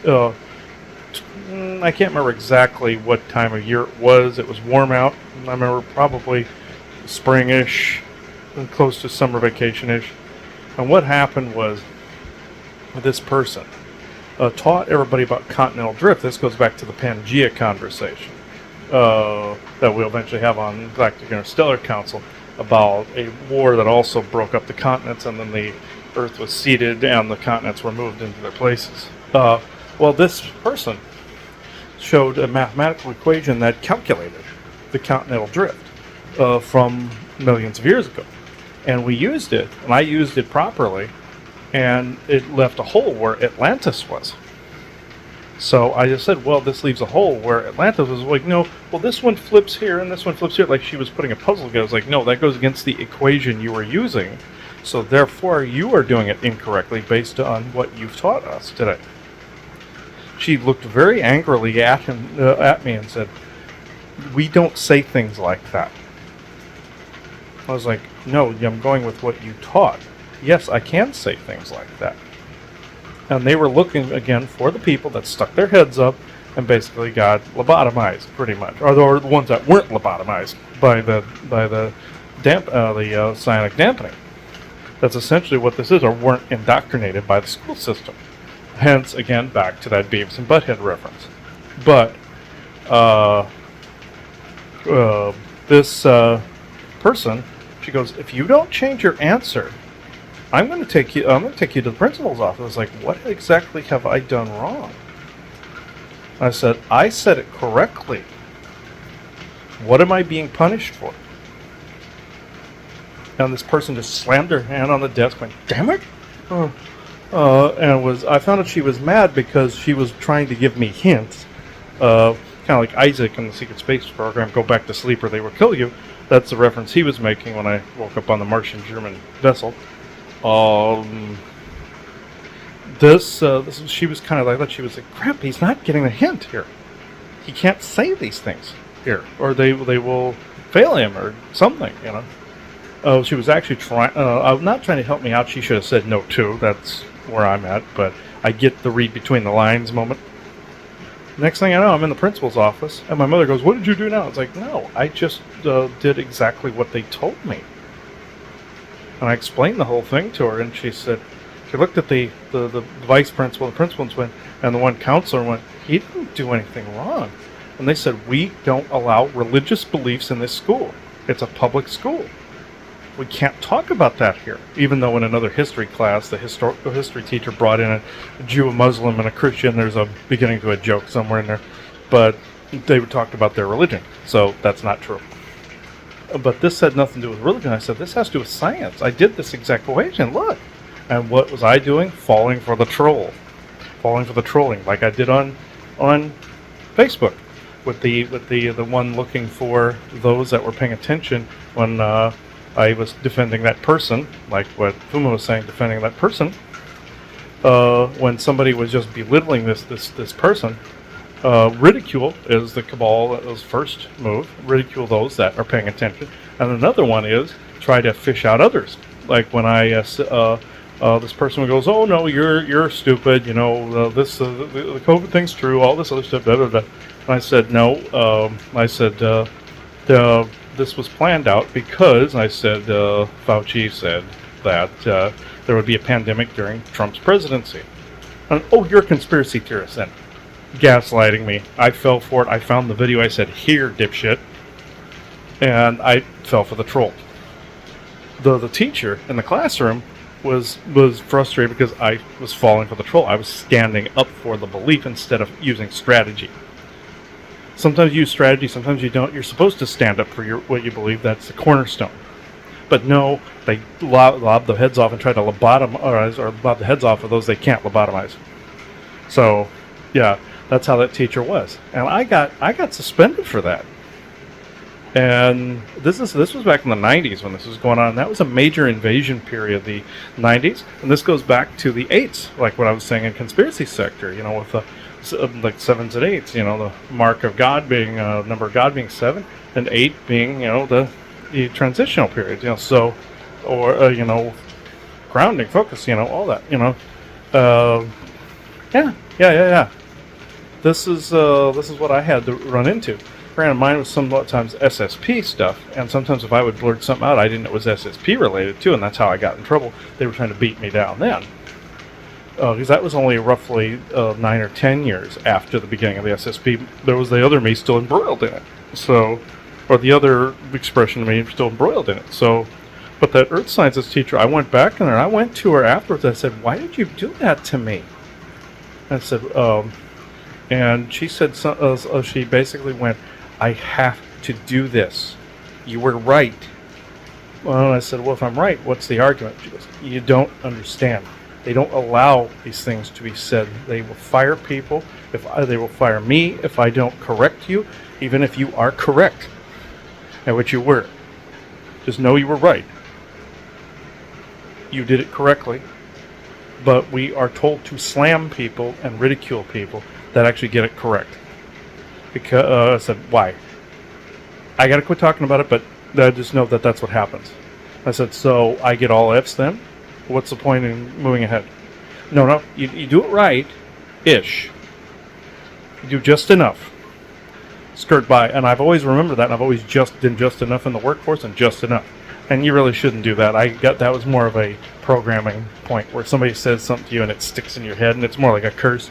I can't remember exactly what time of year it was. It was warm out. I remember probably springish, close to summer vacation-ish. And what happened was this person taught everybody about continental drift. This goes back to the Pangea conversation that we'll eventually have on Galactic Interstellar Council about a war that also broke up the continents, and then the Earth was seeded and the continents were moved into their places. Well, this person showed a mathematical equation that calculated the continental drift from millions of years ago. And we used it, and I used it properly, and it left a hole where Atlantis was. So I just said, well, this leaves a hole where Atlantis was. Like, no, well, this one flips here and this one flips here. Like she was putting a puzzle together. I was like, no, that goes against the equation you were using. So therefore, you are doing it incorrectly based on what you've taught us today. She looked very angrily at me and said, we don't say things like that. I was like, no, I'm going with what you taught. Yes, I can say things like that. And they were looking, again, for the people that stuck their heads up and basically got lobotomized, pretty much. Or the ones that weren't lobotomized by the psionic dampening. That's essentially what this is, or weren't indoctrinated by the school system. Hence, again, back to that Beavis and Butthead reference. But this person, she goes, if you don't change your answer, I'm going to take you to the principal's office. I was like, what exactly have I done wrong? I said it correctly. What am I being punished for? And this person just slammed her hand on the desk, going, damn it! I found out she was mad because she was trying to give me hints, kind of like Isaac in the Secret Space program, go back to sleep or they will kill you. That's the reference he was making when I woke up on the Martian German vessel. She was kind of like that. She was like, crap, he's not getting the hint here. He can't say these things here, or they will fail him or something, you know. She was actually not trying to help me out. She should have said no too. That's where I'm at, but I get the read between the lines moment. Next thing I know, I'm in the principal's office, and my mother goes, what did you do now? It's like, no, I just did exactly what they told me. And I explained the whole thing to her, and she said, she looked at the vice principal, the principal went, and the one counselor went, he didn't do anything wrong. And they said, we don't allow religious beliefs in this school. It's a public school. We can't talk about that here. Even though in another history class, the historical history teacher brought in a Jew, a Muslim, and a Christian. There's a beginning to a joke somewhere in there. But they talked about their religion. So that's not true. But this had nothing to do with religion. I said, this has to do with science. I did this exact equation. Look. And what was I doing? Falling for the troll. Falling for the trolling, like I did on Facebook. With the one looking for those that were paying attention when I was defending that person, like what Fuma was saying, defending that person. When somebody was just belittling this person, ridicule is the Cabal's first move. Ridicule those that are paying attention, and another one is try to fish out others. Like when this person goes, "Oh no, you're stupid," you know, the COVID thing's true, all this other stuff, blah blah blah. And I said, no. This was planned out because I said Fauci said that there would be a pandemic during Trump's presidency. And, oh, you're a conspiracy theorist then. Gaslighting me. I fell for it. I found the video. I said, here, dipshit. And I fell for the troll. The teacher in the classroom was frustrated because I was falling for the troll. I was standing up for the belief instead of using strategy. Sometimes you use strategy, sometimes you don't. You're supposed to stand up for what you believe. That's the cornerstone. But no, they lob the heads off and try to lobotomize or lob the heads off of those they can't lobotomize. So, yeah, that's how that teacher was. And I got suspended for that. And this was back in the 90s when this was going on. That was a major invasion period, the 90s. And this goes back to the 8s, like what I was saying in conspiracy sector, you know, with the like 7s and 8s, you know, the mark of God being number of God being 7 and 8 being, you know, the transitional period, you know, so, or you know, grounding, focus, you know, all that, you know, yeah. this is what I had to run into. Granted, mine was sometimes SSP stuff, and sometimes if I would blurt something out, I didn't know it was SSP related too, and that's how I got in trouble. They were trying to beat me down then. Because that was only roughly 9 or 10 years after the beginning of the SSP. There was the other me still embroiled in it. So, or the other expression of me still embroiled in it. So, but that earth sciences teacher, I went back in there, and I went to her afterwards. I said, "Why did you do that to me?" I said, and she said, she basically went, "I have to do this. You were right." Well, I said, "Well, if I'm right, what's the argument?" She goes, "You don't understand. They don't allow these things to be said. They will fire people. They will fire me if I don't correct you, even if you are correct, and which you were. Just know you were right. You did it correctly, but we are told to slam people and ridicule people that actually get it correct." Because I said, "Why? I got to quit talking about it, but I just know that that's what happens." I said, "So I get all F's then? What's the point in moving ahead?" No, you do it right-ish. You do just enough. Skirt by. And I've always remembered that, and I've always just done just enough in the workforce and just enough. And you really shouldn't do that. That was more of a programming point where somebody says something to you and it sticks in your head, and it's more like a curse.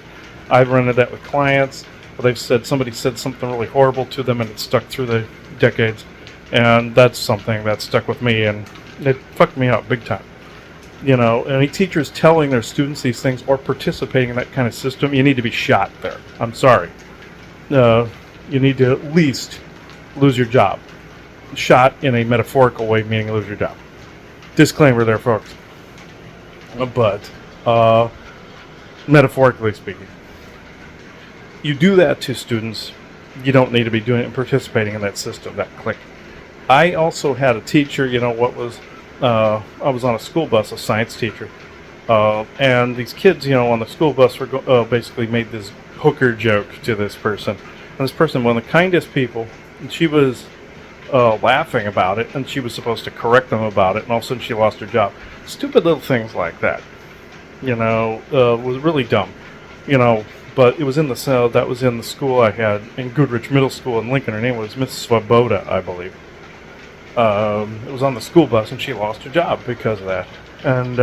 I've run into that with clients. They've said somebody said something really horrible to them, and it stuck through the decades. And that's something that stuck with me, and it fucked me up big time. You know, any teachers telling their students these things or participating in that kind of system, you need to be shot there. I'm sorry. You need to at least lose your job. Shot in a metaphorical way, meaning lose your job. Disclaimer there, folks. But, metaphorically speaking, you do that to students, you don't need to be doing it and participating in that system, that clique. I also had a teacher, I was on a school bus, a science teacher, and these kids, on the school bus were basically made this hooker joke to this person. And this person, one of the kindest people, and she was laughing about it, and she was supposed to correct them about it, and all of a sudden she lost her job. Stupid little things like that, was really dumb, but it was that was in the school I had in Goodrich Middle School in Lincoln. Her name was Miss Swoboda, I believe. It was on the school bus, and she lost her job because of that. And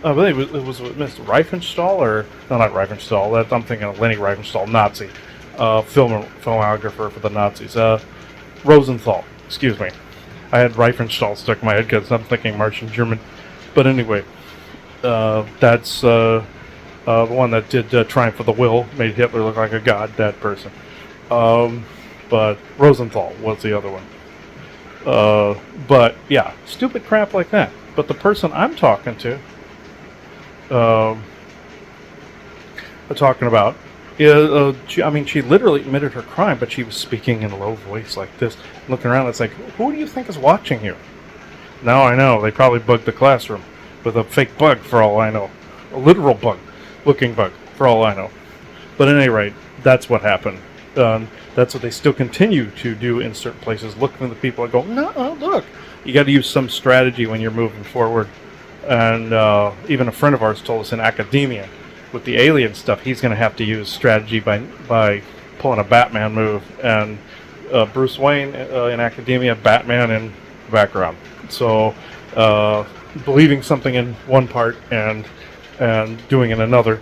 I believe it was Miss Riefenstahl, or no, not Riefenstahl. I'm thinking of Leni Riefenstahl, Nazi filmographer for the Nazis. Rosenthal, excuse me. I had Riefenstahl stuck in my head because I'm thinking Martian German. But anyway, that's the one that did Triumph of the Will, made Hitler look like a god. That person. But Rosenthal was the other one. But yeah, stupid crap like that. But the person I'm talking to, she literally admitted her crime, but she was speaking in a low voice like this, looking around. It's like, who do you think is watching you? Now I know they probably bugged the classroom with a fake bug, for all I know, a literal bug-looking bug, for all I know. But at any rate, that's what happened. That's what they still continue to do in certain places. Look for the people and go, no, look. You got to use some strategy when you're moving forward. And even a friend of ours told us in academia, with the alien stuff, he's going to have to use strategy by pulling a Batman move. And Bruce Wayne in academia, Batman in the background. So believing something in one part and doing in another.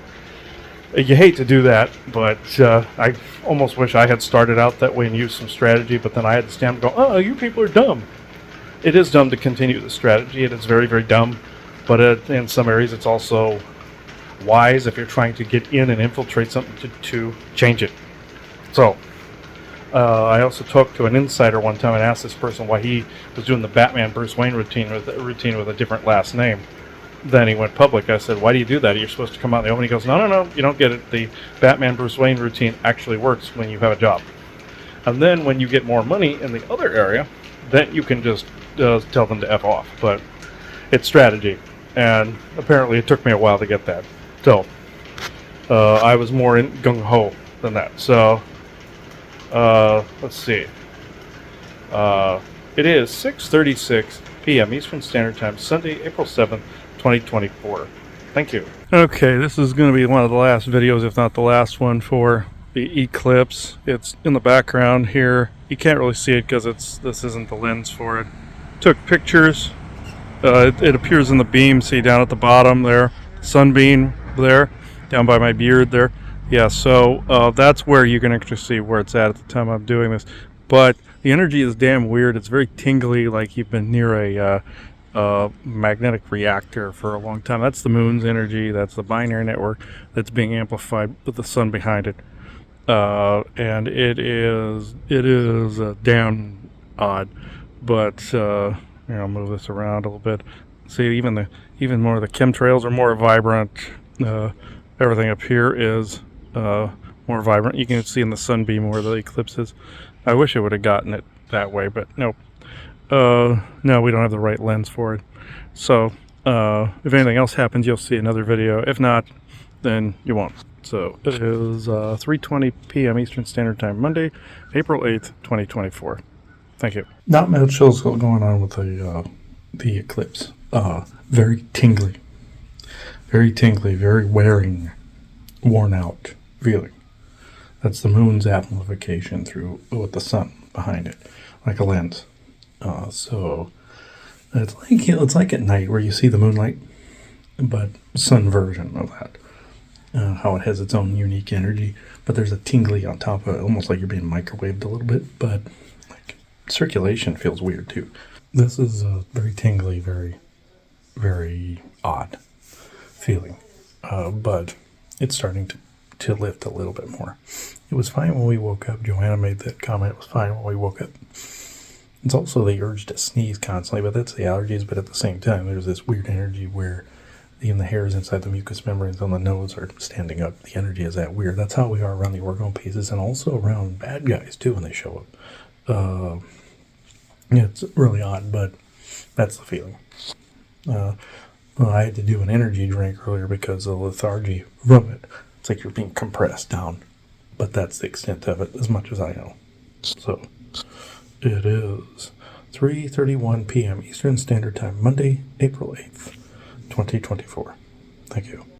You hate to do that, but I almost wish I had started out that way and used some strategy, but then I had to stand and go, oh, you people are dumb. It is dumb to continue the strategy. It is very, very dumb, but in some areas it's also wise if you're trying to get in and infiltrate something to change it. So, I also talked to an insider one time and asked this person why he was doing the Batman Bruce Wayne routine with a different last name. Then he went public. I said, why do you do that? You're supposed to come out in the open. He goes, no, you don't get it. The Batman Bruce Wayne routine actually works when you have a job. And then when you get more money in the other area, then you can just tell them to F off. But it's strategy. And apparently it took me a while to get that. So I was more in gung-ho than that. So let's see. It is 6:36 p.m. Eastern Standard Time, Sunday, April 7th, 2024. Thank you. Okay, this is going to be one of the last videos, if not the last one, for the eclipse. It's in the background here. You can't really see it because this isn't the lens for it. Took pictures. It appears in the beam. See down at the bottom there, sunbeam there, down by my beard there. Yeah, so that's where you can actually see where it's at the time I'm doing this. But the energy is damn weird. It's very tingly, like you've been near a magnetic reactor for a long time. That's the moon's energy. That's the binary network that's being amplified with the sun behind it. And it is damn odd. But I'll move this around a little bit. See, even more of the chemtrails are more vibrant. Everything up here is more vibrant. You can see in the sunbeam where the eclipse is. I wish I would have gotten it that way, but nope. No, we don't have the right lens for it. So if anything else happens, you'll see another video. If not, then you won't. So it is 3:20 p.m. Eastern Standard Time, Monday, April 8th, 2024. Thank you. Not much else going on with the eclipse. Very tingly, very wearing, worn out feeling. That's the moon's amplification through with the sun behind it, like a lens. So it's like at night where you see the moonlight, but sun version of that. How it has its own unique energy, but there's a tingly on top of it, almost like you're being microwaved a little bit, but like circulation feels weird too. This is a very tingly, very, very odd feeling, but it's starting to lift a little bit more. It was fine when we woke up. Joanna made that comment. It was fine when we woke up. It's also the urge to sneeze constantly, but that's the allergies. But at the same time, there's this weird energy where even the hairs inside the mucous membranes on the nose are standing up. The energy is that weird. That's how we are around the orgone pieces and also around bad guys, too, when they show up. Yeah, it's really odd, but that's the feeling. Well, I had to do an energy drink earlier because of the lethargy from it. It's like you're being compressed down. But that's the extent of it, as much as I know. So, it is 3:31 p.m. Eastern Standard Time, Monday, April 8th, 2024. Thank you.